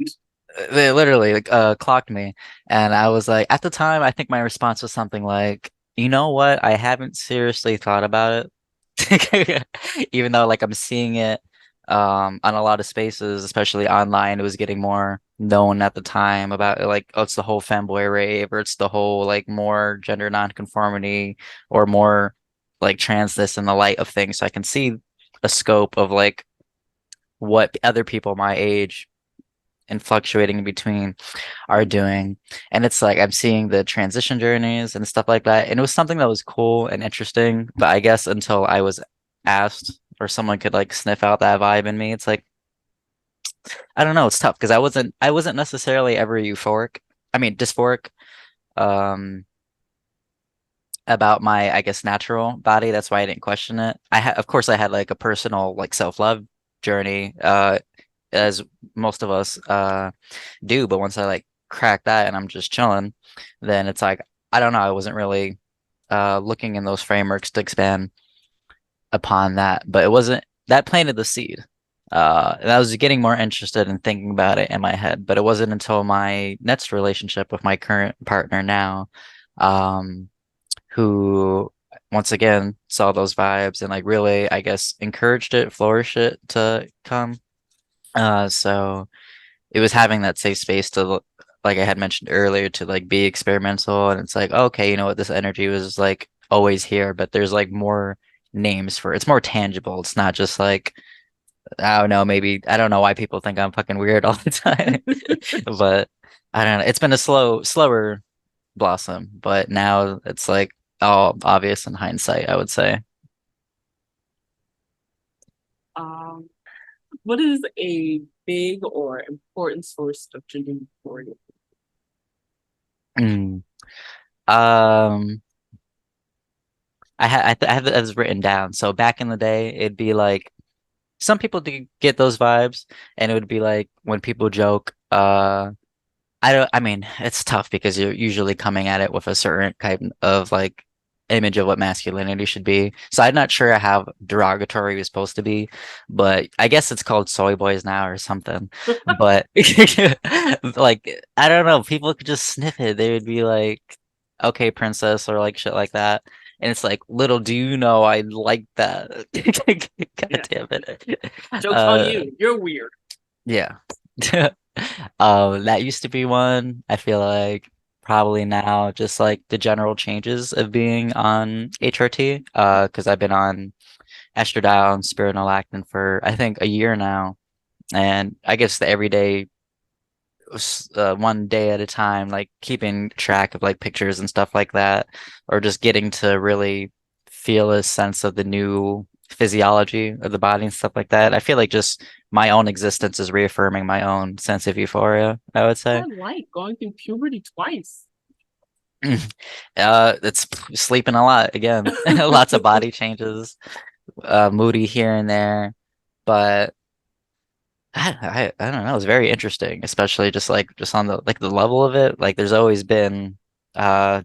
they literally like clocked me, and I was like, at the time, I think my response was something like, "You know what? I haven't seriously thought about it." Even though like I'm seeing it on a lot of spaces, especially online. It was getting more known at the time about like, oh, it's the whole femboy rave, or it's the whole like more gender nonconformity, or more like trans this in the light of things. So I can see a scope of like what other people my age and fluctuating in between are doing. And it's like I'm seeing the transition journeys and stuff like that. And it was something that was cool and interesting. But I guess until I was asked or someone could like sniff out that vibe in me, it's like I don't know, it's tough because I wasn't necessarily ever euphoric. I mean dysphoric um about my I guess natural body. That's why I didn't question it. Of course I had like a personal like self-love journey as most of us do, but once I like crack that and I'm just chilling, then it's like I don't know, I wasn't really looking in those frameworks to expand upon that, but it wasn't that planted the seed. And I was getting more interested in thinking about it in my head, but it wasn't until my next relationship with my current partner now, um, who once again saw those vibes and like really, I guess, encouraged it, flourished it to come. So it was having that safe space to like I had mentioned earlier, to like be experimental, and it's like, okay, you know what, this energy was like always here, but there's like more names for it. It's more tangible. It's not just like I don't know, maybe I don't know why people think I'm fucking weird all the time. But I don't know. It's been a slower blossom, but now it's like all obvious in hindsight, I would say. Um, what is a big or important source of gender euphoria? Mm. Um, I have this written down. So back in the day, it'd be like some people do get those vibes, and it would be like when people joke, I mean, it's tough because you're usually coming at it with a certain kind of like image of what masculinity should be. So I'm not sure how derogatory it's supposed to be, but I guess it's called soy boys now or something. But like, I don't know, people could just sniff it. They would be like, okay, princess, or like shit like that. And it's like, little do you know, I like that. Yeah. God damn it. Joke's on you. You're weird. Yeah. That used to be one. I feel like probably now just like the general changes of being on HRT. Because I've been on estradiol and spironolactone for I think a year now, and I guess the everyday, one day at a time, like keeping track of like pictures and stuff like that, or just getting to really feel a sense of the new physiology of the body and stuff like that. I feel like just my own existence is reaffirming my own sense of euphoria, I would say. I like going through puberty twice. It's sleeping a lot again, lots of body changes, moody here and there, but I don't know. It's very interesting, especially just on the like the level of it. Like there's always been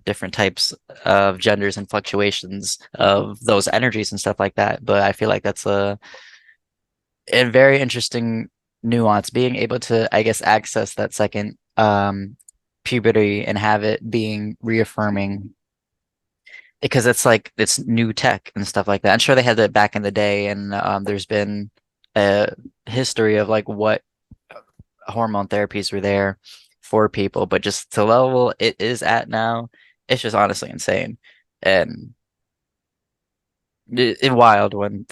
different types of genders and fluctuations of those energies and stuff like that. But I feel like that's a very interesting nuance, being able to, I guess, access that second puberty and have it being reaffirming because it's like it's new tech and stuff like that. I'm sure they had that back in the day, and there's been a history of like what hormone therapies were there for people, but just to level it is at now, it's just honestly insane and wild when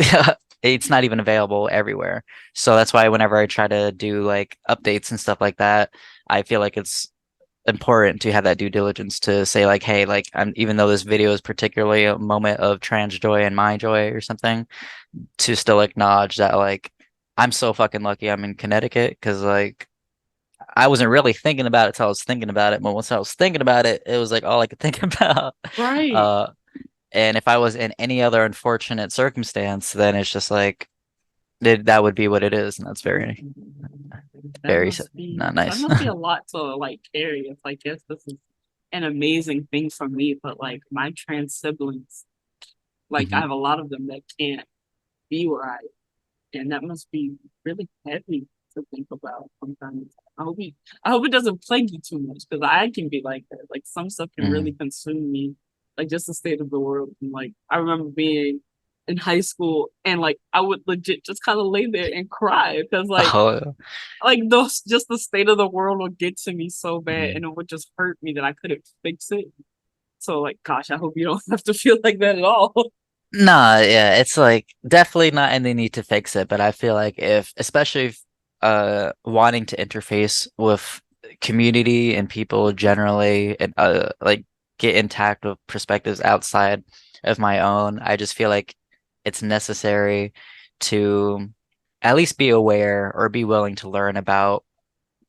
it's not even available everywhere. So that's why whenever I try to do like updates and stuff like that, I feel like it's important to have that due diligence to say like, hey, like I'm even though this video is particularly a moment of trans joy and my joy or something, to still acknowledge that like I'm so fucking lucky I'm in Connecticut because like I wasn't really thinking about it till I was thinking about it, but once I was thinking about it, it was like all I could think about. Right. Uh, and if I was in any other unfortunate circumstance, then it's just like that would be what it is, and that's very, That very must be not that nice. must be a lot to like carry. It's like, yes, this is an amazing thing for me, but like my trans siblings, like I Mhm. have a lot of them that can't be where I am, and that must be really heavy to think about sometimes. I hope it doesn't plague you too much because I can be like that. Like some stuff can really Mhm. consume me, like just the state of the world. And like I remember being in high school and like I would legit just kind of lay there and cry because Oh, like those just the state of the world would get to me so bad mhm. and it would just hurt me that I couldn't fix it. So like gosh, I hope you don't have to feel like that at all. Nah, yeah, it's like definitely not in the need to fix it, but I feel like if, especially if wanting to interface with community and people generally and like get intact with perspectives outside of my own, I just feel like it's necessary to at least be aware or be willing to learn about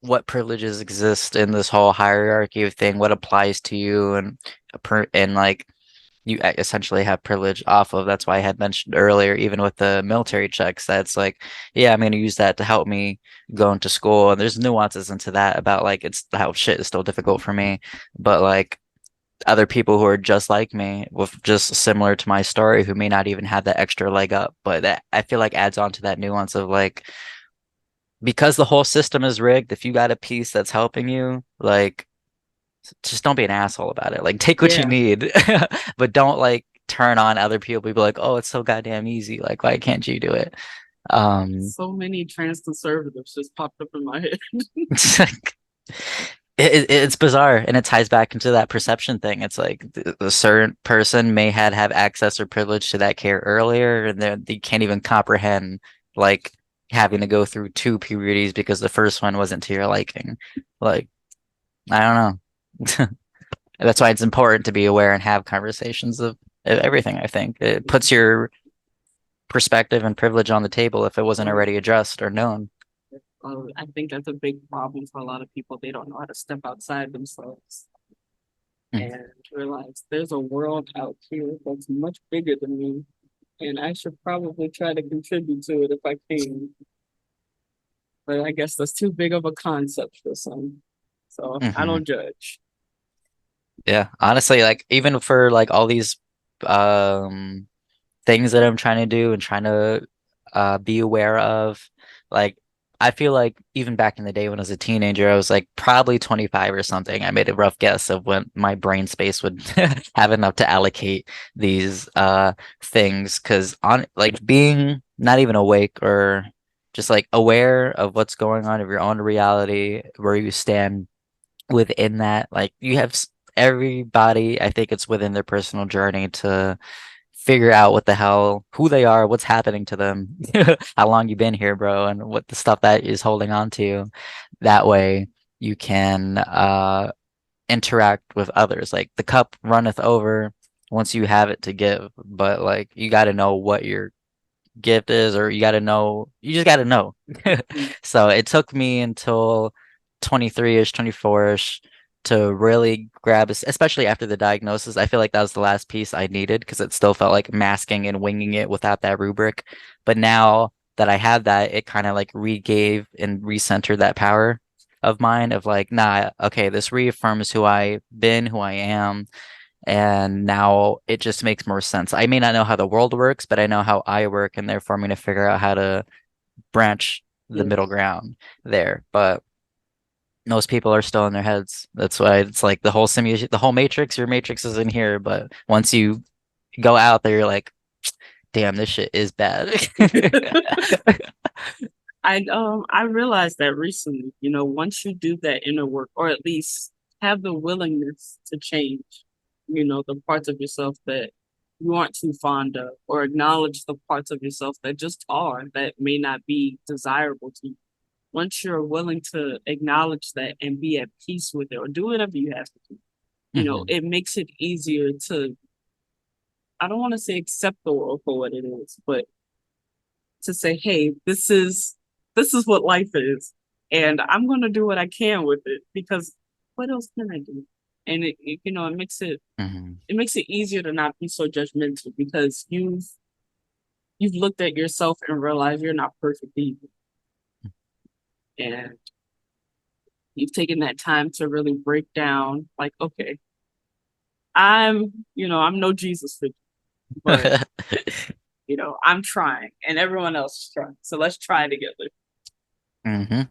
what privileges exist in this whole hierarchy of thing, what applies to you and and like you essentially have privilege off of. That's why I had mentioned earlier, even with the military checks, that's like, yeah, I'm going to use that to help me go into school. And there's nuances into that about like it's how shit is still difficult for me, but like other people who are just like me with just similar to my story who may not even have that extra leg up, but that I feel like adds on to that nuance of like because the whole system is rigged, if you got a piece that's helping you, like just don't be an asshole about it. Like take what you Yeah. need, but don't like turn on other people. Be like, oh, it's so goddamn easy. Like, why can't you do it? Um, So many trans conservatives just popped up in my head. it's like it's bizarre, and it ties back into that perception thing. It's like a certain person may had have access or privilege to that care earlier, and they can't even comprehend like having to go through two puberties because the first one wasn't to your liking. Like, I don't know. That's why it's important to be aware and have conversations of everything, I think. It puts your perspective and privilege on the table if it wasn't So already addressed or known. I think that's a big problem for a lot of people. They don't know how to step outside themselves Mm. and realize there's a world out here that's much bigger than me, and I should probably try to contribute to it if I can. But I guess that's too big of a concept for some. So I Hmm. don't judge. Yeah, honestly, like even for like all these um things that I'm trying to do and trying to be aware of, like I feel like even back in the day when I was a teenager, I was like probably 25 or something. I made a rough guess of when my brain space would have enough to allocate these things because on like being not even awake or just like aware of what's going on of your own reality, where you stand within that. Like you have everybody, I think it's within their personal journey to figure out what the hell, who they are, what's happening to them, how long you been here, bro, and what the stuff that is holding on to. That way you can interact with others. Like the cup runneth over once you have it to give, but like you got to know what your gift is, or you got to know, you just got to know. Mm. So it took me until 23-ish, 24-ish to really grab, especially after the diagnosis. I feel like that was the last piece I needed because it still felt like masking and winging it without that rubric. But now that I had that, it kind of like regave and recentered that power. of mine of like, nah, okay, this reaffirms who I've been, who I am, and now it just makes more sense. I may not know how the world works, but I know how I work, and therefore I'm going to figure out how to branch the middle Yes. ground there. But most people are still in their heads. That's why it's like the whole simulation, the whole matrix, your matrix is in here, but once you go out there, you're like, damn, this shit is bad. I realized that recently, once you do that inner work, or at least have the willingness to change, the parts of yourself that you aren't too fond of, or acknowledge the parts of yourself that just are, that may not be desirable to you. Once you're willing to acknowledge that and be at peace with it, or do whatever you have to do, Mhm. it makes it easier to, I don't want to say accept the world for what it is, but to say, hey, this is what life is, and I'm gonna do what I can with it, because what else can I do? And Mhm. it makes it easier to not be so judgmental, because you've looked at yourself and realized you're not perfect either, and you've taken that time to really break down, like, okay, I'm no Jesus for you, but I'm trying, and everyone else is trying, so let's try together. hmm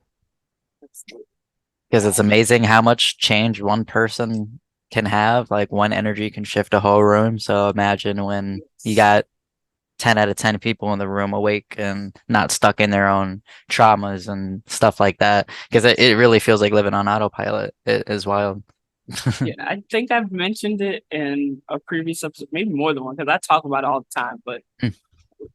Because it's amazing how much change one person can have. Like one energy can shift a whole room. So imagine when you Yes. got 10 out of 10 people in the room awake and not stuck in their own traumas and stuff like that. Because it really feels like living on autopilot. It is wild. Yeah, I think I've mentioned it in a previous episode, maybe more than one, because I talk about it all the time. But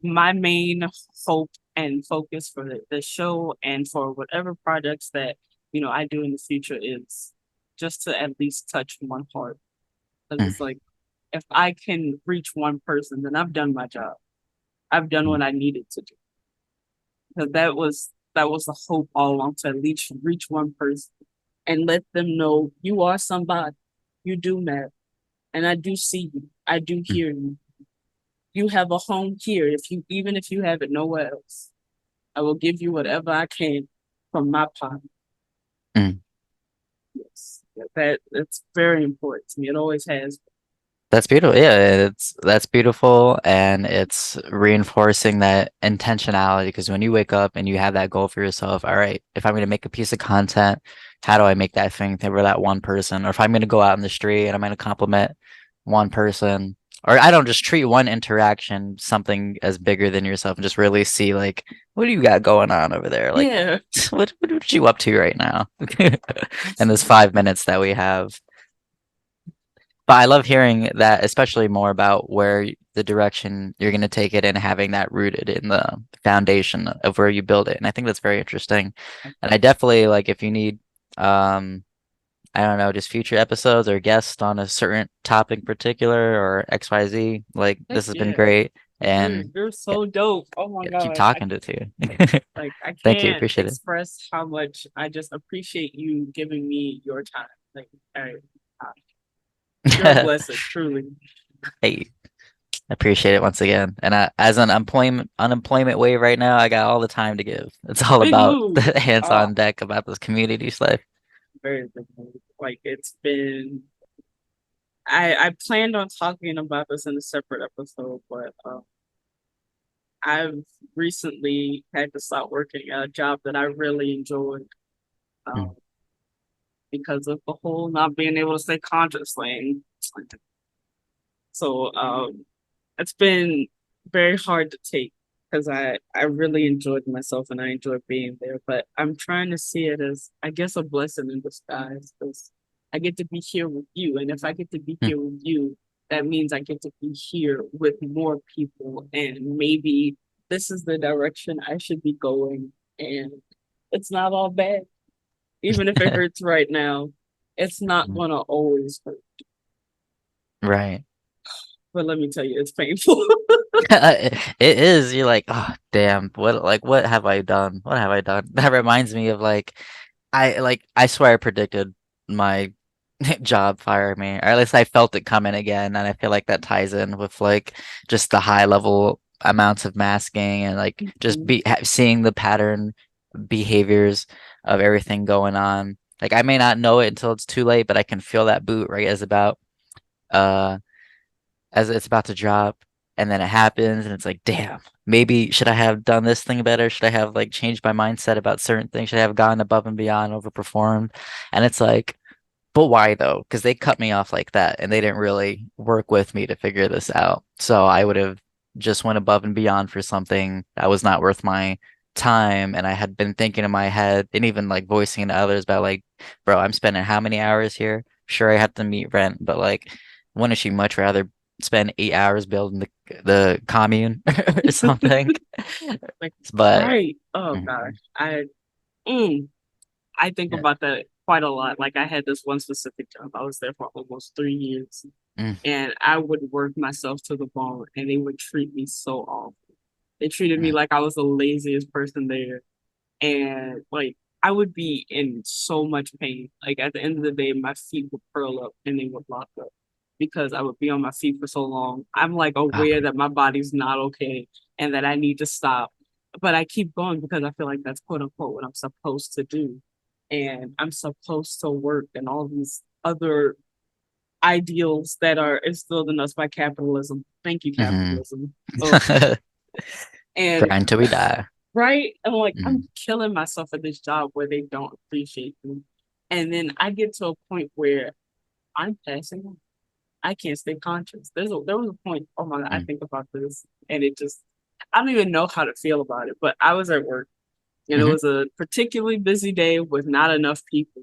my main hope and focus for the show, and for whatever projects that I do in the future, is just to at least touch one heart. Because it's like, if I can reach one person, then I've done my job. I've done what I needed to do. Because that was the hope all along, to at least reach one person and let them know you are somebody. You do matter. And I do see you. I do hear you. You have a home here, even if you have it nowhere else. I will give you whatever I can from my pocket. Yes. That's very important to me. It always has. That's beautiful. Yeah, that's beautiful, and it's reinforcing that intentionality because when you wake up and you have that goal for yourself, all right, if I'm going to make a piece of content, how do I make that thing for that one person? Or if I'm going to go out in the street and I'm going to compliment one person, or I don't just treat one interaction something as bigger than yourself and just really see like, what do you got going on over there? Like, Yeah. what you up to right now? In this 5 minutes that we have. But I love hearing that, especially more about where the direction you're going to take it and having that rooted in the foundation of where you build it. And I think that's very interesting. And I definitely like if you need, I don't know, just future episodes or guests on a certain topic in particular or XYZ, like Heck this has been yeah. great. You're And you're yeah, so dope. Oh my yeah, keep God. talking to you. I Thank you. can't Appreciate it. express how much I just appreciate you giving me your time. Like, you're a blessing, truly. Hey, appreciate it once again. And as an unemployment wave right now, I got all the time to give. It's all Big about move. the hands Oh, on deck about this community stuff. very big move. Like, it's been. I planned on talking about this in a separate episode, but I've recently had to stop working at a job that I really enjoyed, Mm, um, because of the whole not being able to stay conscious thing. So it's been very hard to take, because I really enjoyed myself and I enjoyed being there. But I'm trying to see it as, I guess, a blessing in disguise, because I get to be here with you, and if I get to be mm. here with you, that means I get to be here with more people, and maybe this is the direction I should be going, and it's not all bad. Even if it hurts right now, it's not gonna always hurt. Right. But let me tell you, it's painful. It is. You're like, oh damn, what have I done? What have I done? That reminds me of I swear I predicted my job fire me, or at least I felt it coming again, and I feel like that ties in with like just the high level amounts of masking and like just seeing the pattern behaviors of everything going on. Like I may not know it until it's too late, but I can feel that boot right uh as it's about to drop, and then it happens and it's like, damn, maybe should I have done this thing better? Should I have like changed my mindset about certain things? Should I have gone above and beyond, overperformed? And it's like, but why though? Because they cut me off like that and they didn't really work with me to figure this out. So I would have just went above and beyond for something that was not worth my time. And I had been thinking in my head and even like voicing to others about like, bro, I'm spending how many hours here? Sure, I have to meet rent, but like, wouldn't she much rather spend 8 hours building the commune or something? Like, But right. Oh mhm, gosh. Mm, I think yeah. about that quite a lot. Like I had this one specific job. I was there for almost 3 years, Mm, and I would work myself to the bone, and they would treat me so awful. They treated me mm, like I was the laziest person there, and like I would be in so much pain. Like at the end of the day, my feet would curl up and they would lock up because I would be on my feet for so long. I'm like ah, aware that my body's not okay and that I need to stop. But I keep going because I feel like that's quote unquote what I'm supposed to do. And I'm supposed to work and all these other ideals that are instilled in us by capitalism. Thank you, mhm. capitalism. Ugh. And Grind till we die. right? And like I'm Mm, killing myself at this job where they don't appreciate me. And then I get to a point where I'm passing out. I can't stay conscious. There was a point, oh my God, I mm, think about this and it just I don't even know how to feel about it. But I was at work and it mhm. was a particularly busy day with not enough people.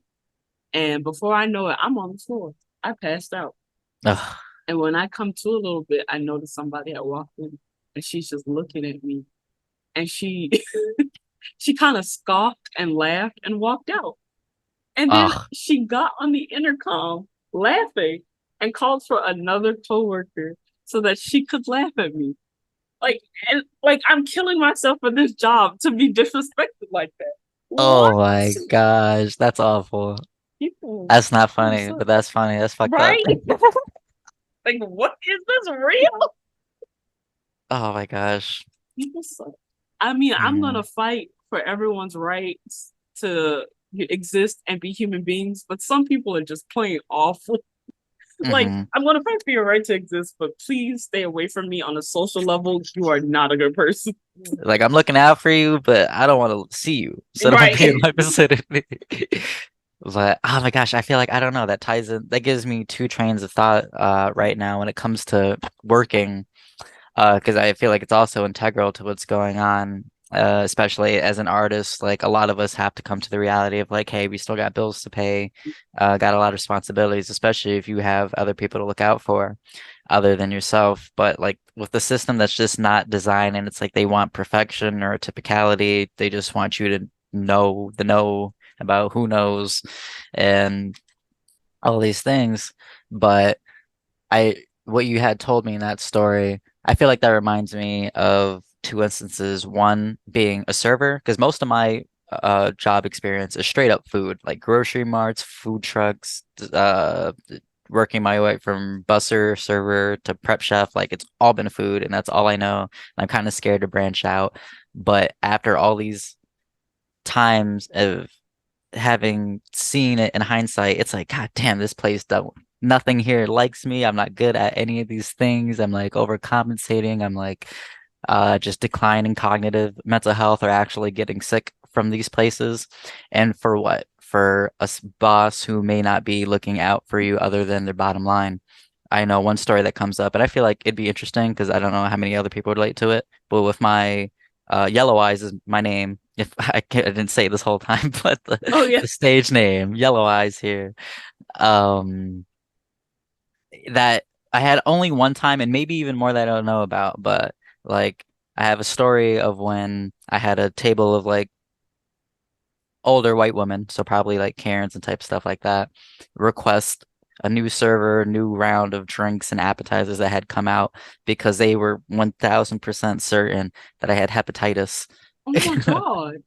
And before I know it, I'm on the floor. I passed out. Ugh. And when I come to a little bit, I noticed somebody had walked in and she's just looking at me. And she kind of scoffed and laughed and walked out. And then Ugh. she got on the intercom laughing and called for another coworker so that she could laugh at me. Like and like I'm killing myself for this job to be disrespected like that. What? Oh my gosh, that's awful. People That's not people funny, suck. but that's funny. That's fucked up. Right? Like what is this real? Oh my gosh. People suck. I mean, I'm Mm-hmm. gonna fight for everyone's rights to exist and be human beings, but some people are just plain awful. Like, Mm-hmm. I'm gonna fight for your right to exist, but please stay away from me on a social level. You are not a good person. Like I'm looking out for you, but I don't want to see you, so don't be in Right. my vicinity. But oh my gosh, I feel like I don't know. That ties in. That gives me two trains of thought right now when it comes to working. Because I feel like it's also integral to what's going on, especially as an artist. Like a lot of us have to come to the reality of like, hey, we still got bills to pay, got a lot of responsibilities, especially if you have other people to look out for other than yourself. But like with the system that's just not designed and it's like they want perfection or typicality, they just want you to know about who knows and all these things. But what you had told me in that story, I feel like that reminds me of two instances. One being a server, because most of my job experience is straight up food, like grocery marts, food trucks, working my way from busser, server to prep chef. Like it's all been food, and that's all I know. I'm kind of scared to branch out. But after all these times of having seen it in hindsight, it's like, God damn, this place don't nothing here likes me. I'm not good at any of these things. I'm like overcompensating. I'm like just declining cognitive mental health or actually getting sick from these places. And for what? For a boss who may not be looking out for you other than their bottom line. I know one story that comes up, and I feel like it'd be interesting because I don't know how many other people relate to it. But with my Yellow Eyes is my name. If I didn't say it this whole time, but Oh yeah. the stage name, Yellow Eyes here. Um, that I had only one time, and maybe even more that I don't know about, but like I have a story of when I had a table of like older white women, so probably like Karens and type stuff like that, request a new server, new round of drinks and appetizers that had come out because they were 1000% certain that I had hepatitis. Oh my God.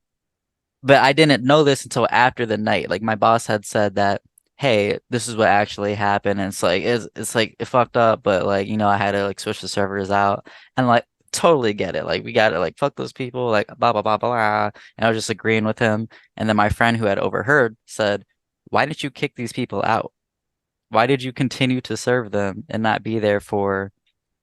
But I didn't know this until after the night. Like my boss had said that, hey, this is what actually happened. And it's like it fucked up, but like, I had to like switch the servers out. And like totally get it. Like we got to like fuck those people, like blah blah blah blah. And I was just agreeing with him. And then my friend who had overheard said, "Why did you kick these people out? Why did you continue to serve them and not be there for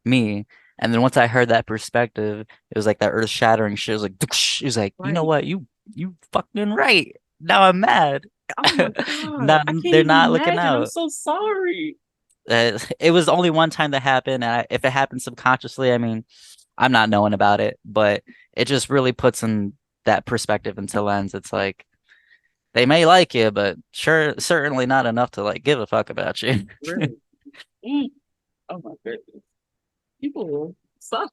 me?" And then once I heard that perspective, it was like that earth-shattering shit. It was like, it was like, you know Right. what? You fucking right. Now I'm mad. Oh my God. Not I can't they're even not looking imagine. I'm out. so sorry. It was only one time that happened, and if it happened subconsciously, I mean, I'm not knowing about it, but it just really puts in that perspective into lens. It's like they may like you, but sure, certainly not enough to like give a fuck about you. Really. Mm. Oh my goodness. People suck.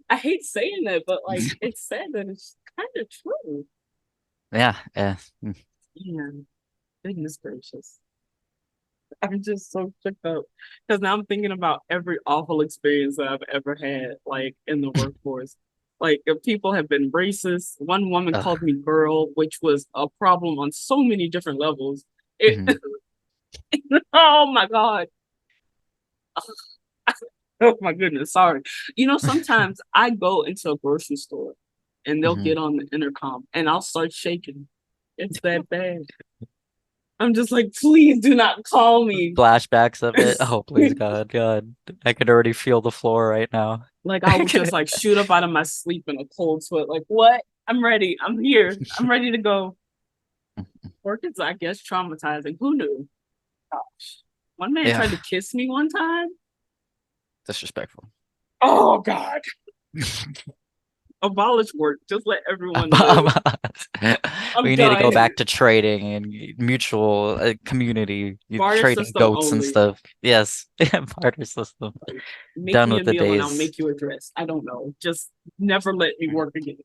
I hate saying that, but like it's sad that it's kind of true. Yeah, yeah. Yeah. Goodness gracious. I'm just so shook up because now I'm thinking about every awful experience that I've ever had, like in the workforce. Like, if people have been racist. One woman called Ugh. me girl, which was a problem on so many different levels. It, Mhm. oh my God. Oh my goodness. Sorry. Sometimes I go into a grocery store and they'll Mhm. get on the intercom and I'll start shaking. It's that bad. I'm just like, please do not call me. Flashbacks of it. Oh, please, God, God. I could already feel the floor right now. Like I would just like shoot up out of my sleep in a cold sweat. Like, what? I'm ready. I'm here. I'm ready to go. Work is, I guess, traumatizing. Who knew? Gosh. One man Yeah, tried to kiss me one time. disrespectful. Oh God. Abolish work. Just let everyone live. We I'm need to go done. back to trading and mutual community, you Barter trading system goats and only. stuff. Yes, barter system. Like, make Done me with a the meal and I'll days. make you a dress. I don't know. Just never let me work again.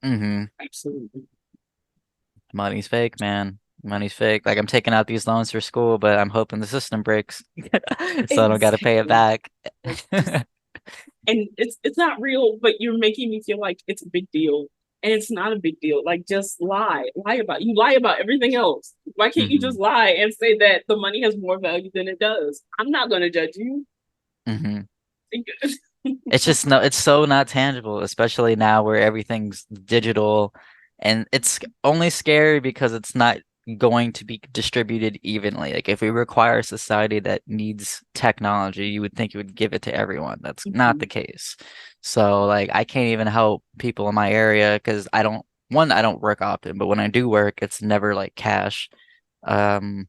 Hmm. Absolutely. Money's fake, man. Money's fake. Like I'm taking out these loans for school, but I'm hoping the system breaks, so I don't got to pay it Exactly. back. Like just and it's not real, but you're making me feel like it's a big deal. And it's not a big deal. Like just lie. You lie about everything else. Why can't you Hmm. just lie and say that the money has more value than it does? I'm not gonna judge you. Hmm. It's just no, it's so not tangible, especially now where everything's digital, and it's only scary because it's not going to be distributed evenly. Like if we require a society that needs technology, you would think you would give it to everyone. That's not the case. So like I can't even help people in my area because I don't work often, but when I do work, it's never like cash. Um,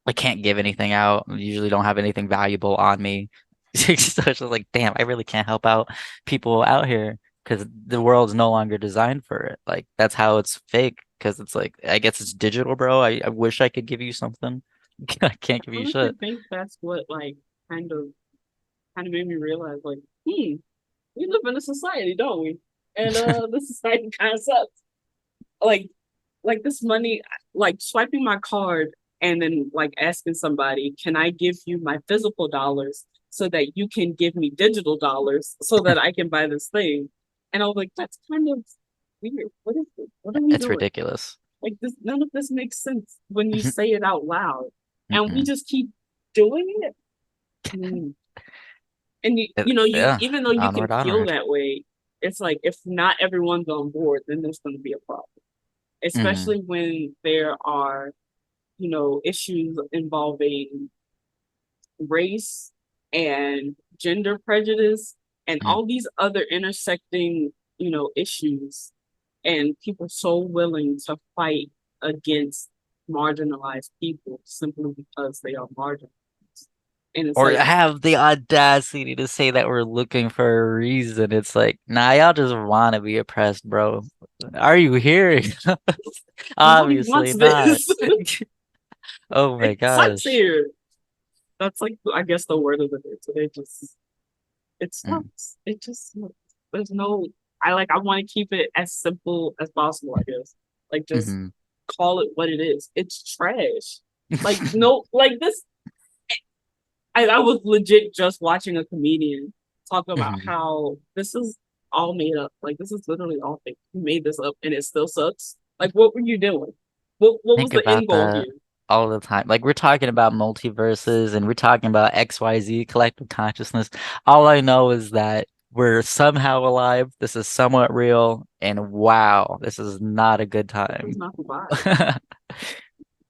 I can't give anything out. I usually don't have anything valuable on me. So it's just like, damn, I really can't help out people out here because the world's no longer designed for it. Like that's how it's fake because it's like I guess it's digital, bro. I wish I could give you something. I can't give I you honestly shit. think that's what like kind of kind of made me realize like, we live in a society, don't we? And the society kind of sucks. Like this money, like swiping my card and then like asking somebody, can I give you my physical dollars so that you can give me digital dollars so that I can buy this thing? And I was like, that's kind of weird. What is this? What are we It's doing? ridiculous. Like this, none of this makes sense when you say it out loud. And we Mm-mm. just keep doing it. Mm. And you Yeah, even though you can onward, feel onward. that way, it's like if not everyone's on board, then there's going to be a problem, Mm-hmm. especially when there are issues involving race and gender prejudice and all these other intersecting, issues, and people so willing to fight against marginalized people simply because they are marginalized. And it's Or like, have the audacity to say that we're looking for a reason. It's like, nah, y'all just want to be oppressed, bro. Are you hearing us? nobody wants Obviously not. this. Oh my It sucks gosh. here. That's like, I guess, the word of the day today. Just it Mm, sucks. It just sucks. There's no. I want to keep it as simple as possible. I guess, like, just hmm. call it what it is. It's trash. Like no, like this. I was legit just watching a comedian talk about Hmm. how this is all made up. Like this is literally all fake. You made this up, and it still sucks. Like, what were you doing? What was Think the end about goal that. here? all the time. Like we're talking about multiverses and we're talking about XYZ collective consciousness. All I know is that we're somehow alive. This is somewhat real, and wow, this is not a good It's time. not the vibe.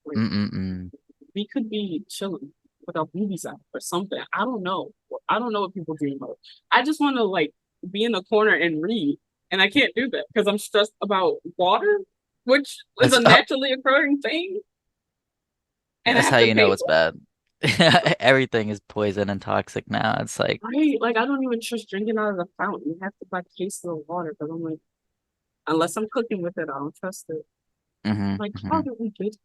Like, Mm-mm-mm. we could be chilling with our movies out or something. I don't know. I don't know what people dream of. I just want to like be in a corner and read, and I can't do that because I'm stressed about water, which is That's a naturally occurring thing, and I that's have how to you know pay it's for it. bad. Everything is poison and toxic now. It's like, Right? Like I don't even trust drinking out of the fountain. You have to buy case of water because I'm like, unless I'm cooking with it, I don't trust it. Like, how mhm. did we get?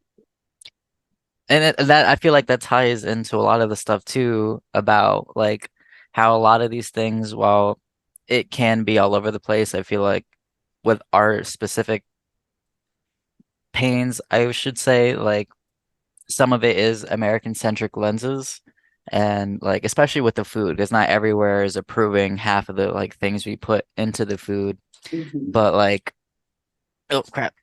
And that I feel like that ties into a lot of the stuff too about like how a lot of these things, while it can be all over the place, I feel like with our specific pains, I should say, like some of it is American centric lenses. And like especially with the food, because not everywhere is approving half of the like things we put into the food. Mhm. But like, oh crap.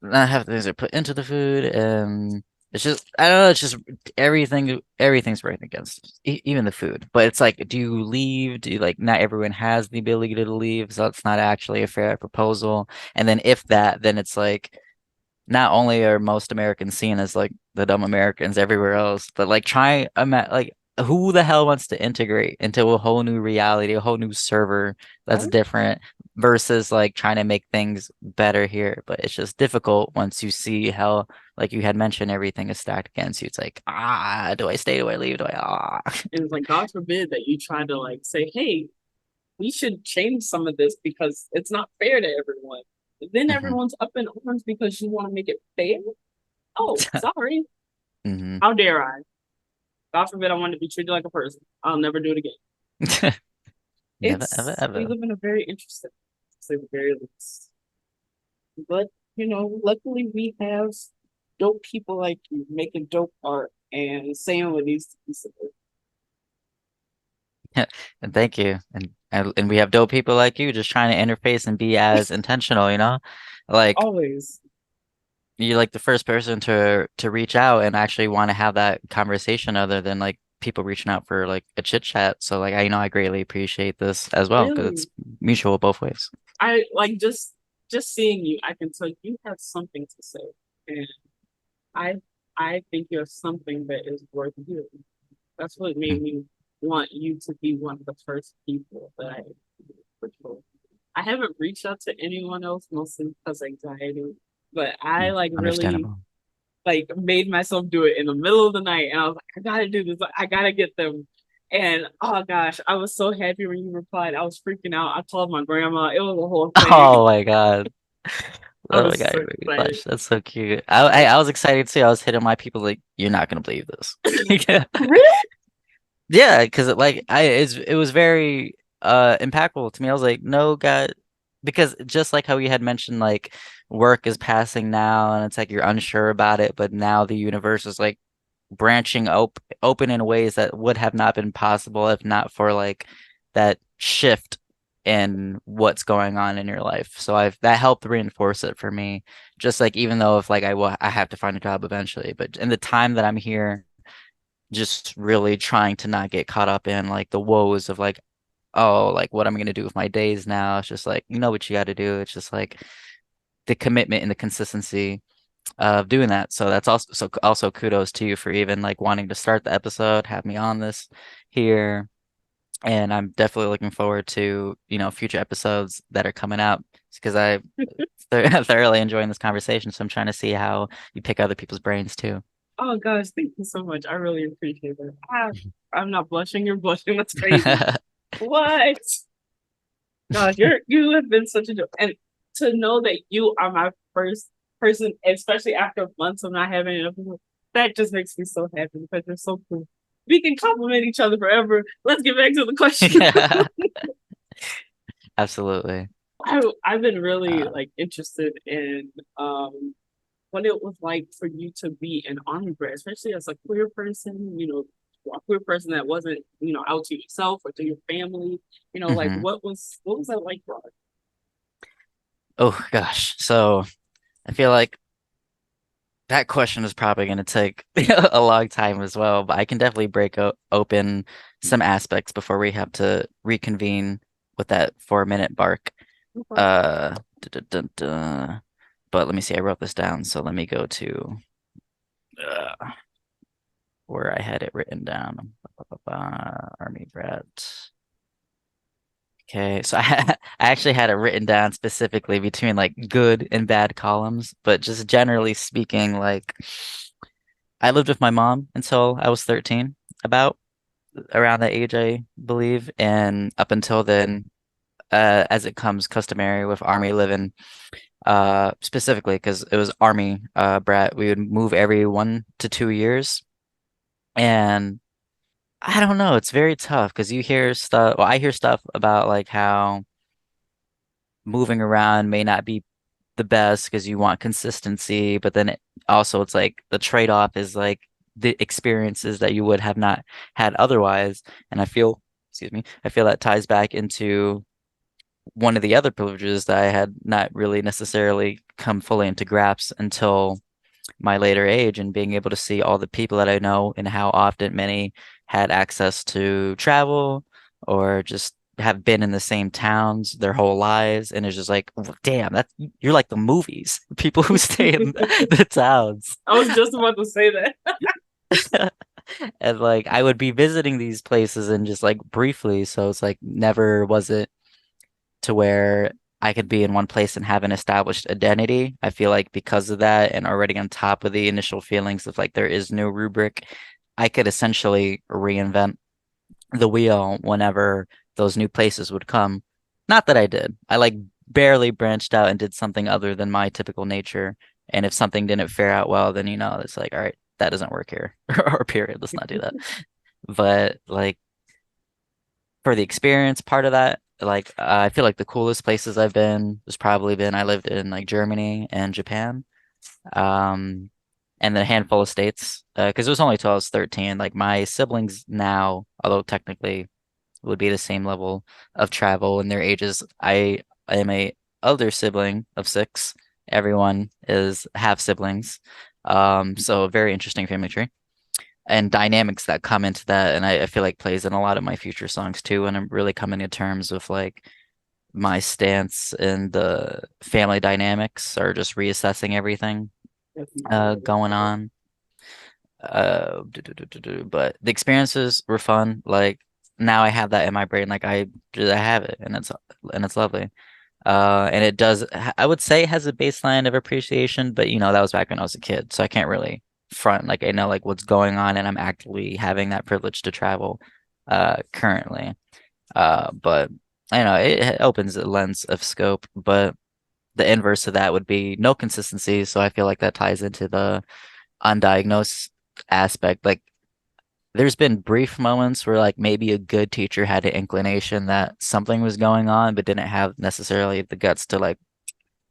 Not half the things are put into the food, and it's just I don't know. It's just everything's working against us, even the food. But it's like, do you leave? Do you like not everyone has the ability to leave, so it's not actually a fair proposal. And then if that, then it's like not only are most Americans seen as like the dumb Americans everywhere else, but like like who the hell wants to integrate into a whole new reality, a whole new server that's Right? different versus like trying to make things better here. But it's just difficult once you see how, like you had mentioned, everything is stacked against you. It's like, do I stay? Do I leave? Do I? And it's like, God forbid that you try to like say, hey, we should change some of this because it's not fair to everyone. Then Hmm. everyone's up in arms because you want to make it fair. Oh, sorry. Hmm. How dare I? God forbid I want to be treated like a person. I'll never do it again. Never, ever, We ever. live in a very interesting, to say the very least. But luckily we have dope people like you making dope art and saying what needs to be said. And thank you. And we have dope people like you just trying to interface and be as intentional, you know? Like Always. you're like the first person to reach out and actually want to have that conversation other than like people reaching out for like a chit chat. So like I greatly appreciate this as well because Really. it's mutual both ways. I like just seeing you, I can tell you have something to say. And I I think you're something that is worth hearing. That's what made me want you to be one of the first people that I patrol. I haven't reached out to anyone else mostly because anxiety, but I like really Understandable. like made myself do it in the middle of the night, and I was like, I gotta do this. I gotta get them. And oh gosh, I was so happy when you replied. I was freaking out. I called my grandma. It was a whole thing. Oh my God. I Oh my was God, so you're making me excited. blush. That's so cute. I was excited too. I was hitting my people like, you're not gonna believe this. Really? Yeah, because it was very impactful to me. I was like, no, God, because just like how you had mentioned, like work is passing now, and it's like you're unsure about it, but now the universe is like branching open in ways that would have not been possible if not for like that shift in what's going on in your life. So I've that helped reinforce it for me. Just like even though if like I have to find a job eventually, but in the time that I'm here just really trying to not get caught up in like the woes of like, oh, like what am I gonna do with my days now? It's just like, you know what you got to do. It's just like the commitment and the consistency of doing that. So that's also kudos to you for even like wanting to start the episode, have me on this here. And I'm definitely looking forward to, future episodes that are coming out because thoroughly enjoying this conversation. So I'm trying to see how you pick other people's brains too. Oh gosh, thank you so much. I really appreciate that. I'm not blushing. You're blushing. That's crazy. What? Gosh, you have been such a joy. And to know that you are my first person, especially after months of not having enough people, that just makes me so happy because you're so cool. We can compliment each other forever. Let's get back to the question. Yeah, absolutely. I've been really Uh, like interested in what it was like for you to be an army brat, especially as a queer person, a queer person that wasn't, out to yourself or to your family. Like mhm. what was that like, Rod? Oh gosh. So I feel like That question is probably going to take a long time as well, but I can definitely break open some aspects before we have to reconvene with that 4 minute bark. Okay. Uh, duh, duh, duh, duh. But let me see, I wrote this down, so let me go to uh, where I had it written down. Army brat. Okay, so I actually had it written down specifically between like good and bad columns, but just generally speaking, like I lived with my mom until I was 13, about around that age, I believe, and up until then, as it comes customary with army living, specifically because it was army, brat, we would move every 1 to 2 years, and I don't know, it's very tough because you hear stuff. Well, I hear stuff about like how moving around may not be the best because you want consistency, but then also it's like the trade-off is like the experiences that you would have not had otherwise. And I feel, excuse me, I feel that ties back into one of the other privileges that I had not really necessarily come fully into grasp until my later age, and being able to see all the people that I know and how often many had access to travel or just have been in the same towns their whole lives. And it's just like, damn, that's you're like the movies, people who stay in the towns. I was just about to say that. And like I would be visiting these places and just like briefly, so it's like never was it to where I could be in one place and have an established identity. I feel like because of that, and already on top of the initial feelings of like there is no rubric, I could essentially reinvent the wheel whenever those new places would come. Not that I did. I like barely branched out and did something other than my typical nature. And if something didn't fare out well, then it's like, all right, that doesn't work here. Or period. Let's not do that. But like for the experience part of that, like I feel like the coolest places I've been has probably been I lived in like Germany and Japan, um, and then a handful of states. Because it was only till I was 13. Like my siblings now, although technically would be the same level of travel in their ages. I am a elder sibling of six. Everyone is half siblings. So a very interesting family tree and dynamics that come into that, and I feel like plays in a lot of my future songs too. And I'm really coming to terms with like my stance in the family dynamics, or just reassessing everything going on. But the experiences were fun. Like now I have that in my brain. Like I have it, and it's lovely. And it does, I would say, it has a baseline of appreciation, but that was back when I was a kid, so I can't really front. Like I know like what's going on, and I'm actively having that privilege to travel currently. But I know it opens a lens of scope, but the inverse of that would be no consistency. So I feel like that ties into the undiagnosed aspect. Like there's been brief moments where like maybe a good teacher had an inclination that something was going on, but didn't have necessarily the guts to like,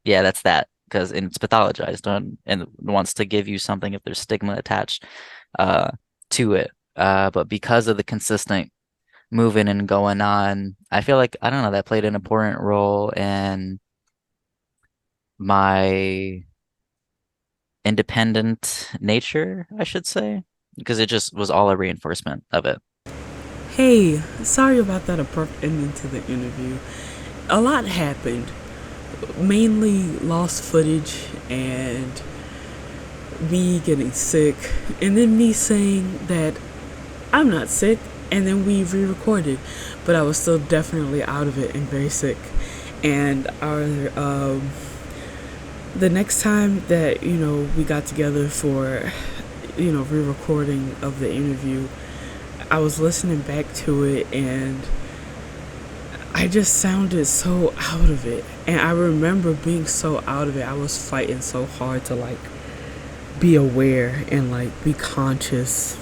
yeah, that's that, because it's pathologized and wants to give you something if there's stigma attached uh to it. But because of the consistent moving and going on, I feel like I don't know, that played an important role in my independent nature, I should say, because it just was all a reinforcement of it. Hey, sorry about that abrupt ending to the interview. A lot happened, mainly lost footage and me getting sick, and then me saying that I'm not sick, and then we re recorded, but I was still definitely out of it and very sick. And the next time that we got together for re-recording of the interview, I was listening back to it, and I just sounded so out of it. And I remember being so out of it. I was fighting so hard to like be aware and like be conscious,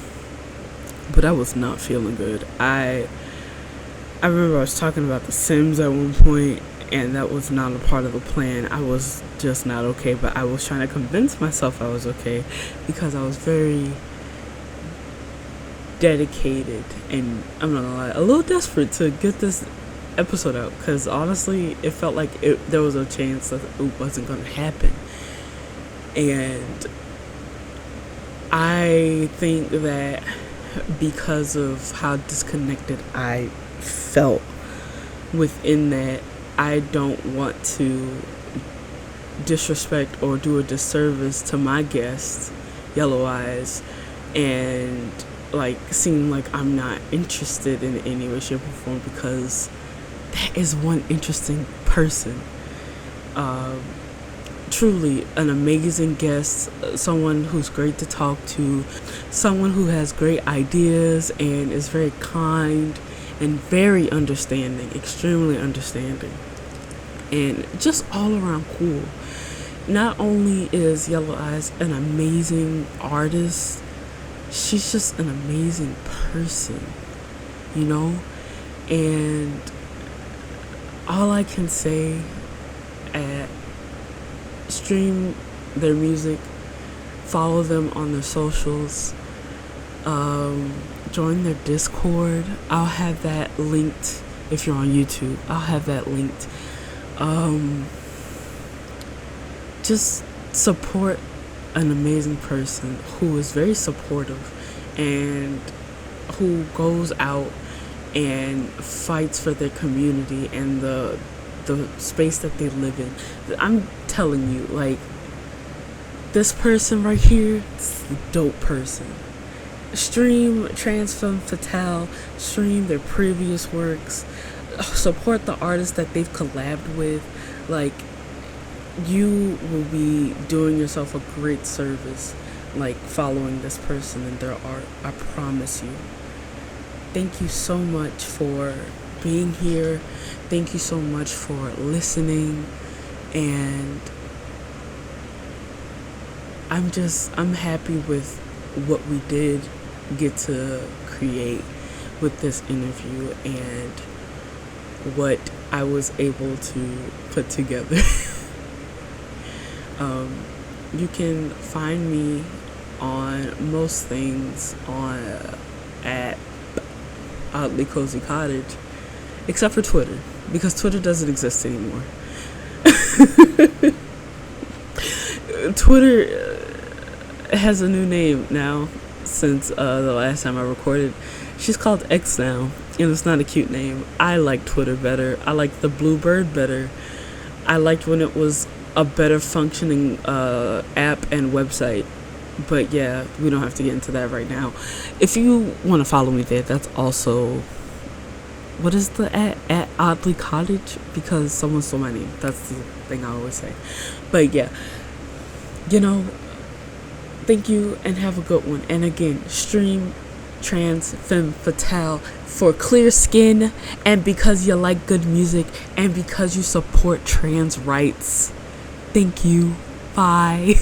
but I was not feeling good. I remember I was talking about The Sims at one point, and that was not a part of the plan. I was just not okay, but I was trying to convince myself I was okay because I was very dedicated, and I'm not gonna lie, a little desperate to get this episode out, because honestly it felt like there was a chance that it wasn't gonna happen. And I think that because of how disconnected I felt within that, I don't want to disrespect or do a disservice to my guest, Yellow Eyes, and like seem like I'm not interested in any way, shape, or form, because that is one interesting person. Truly an amazing guest, someone who's great to talk to, someone who has great ideas and is very kind and very understanding, extremely understanding, and just all around cool. Not only is Yellow Eyes an amazing artist, she's just an amazing person, you know? And all I can say, at stream their music, follow them on their socials, join their Discord. I'll have that linked. If you're on YouTube, I'll have that linked. Just support an amazing person who is very supportive and who goes out and fights for their community and the space that they live in. I'm telling you, like, this person right here is a dope person. Stream Trans Femme Fatale, stream their previous works, support the artists that they've collabed with. Like, you will be doing yourself a great service, like, following this person and their art. I promise you. Thank you so much for being here. Thank you so much for listening. And I'm happy with what we did get to create with this interview and what I was able to put together. You can find me on most things at Oddly Cozy Cottage, except for Twitter, because Twitter doesn't exist anymore. Twitter has a new name now since the last time I recorded. She's called X now, and it's not a cute name. I like Twitter better. I like the Bluebird better. I liked when it was a better functioning app and website. But yeah, we don't have to get into that right now. If you want to follow me there, that's also, what is the at Oddly Cottage? Because someone stole my name. That's the thing I always say. But yeah, you know, thank you and have a good one. And again, stream Trans Femme Fatale for clear skin, and because you like good music, and because you support trans rights. Thank you. Bye.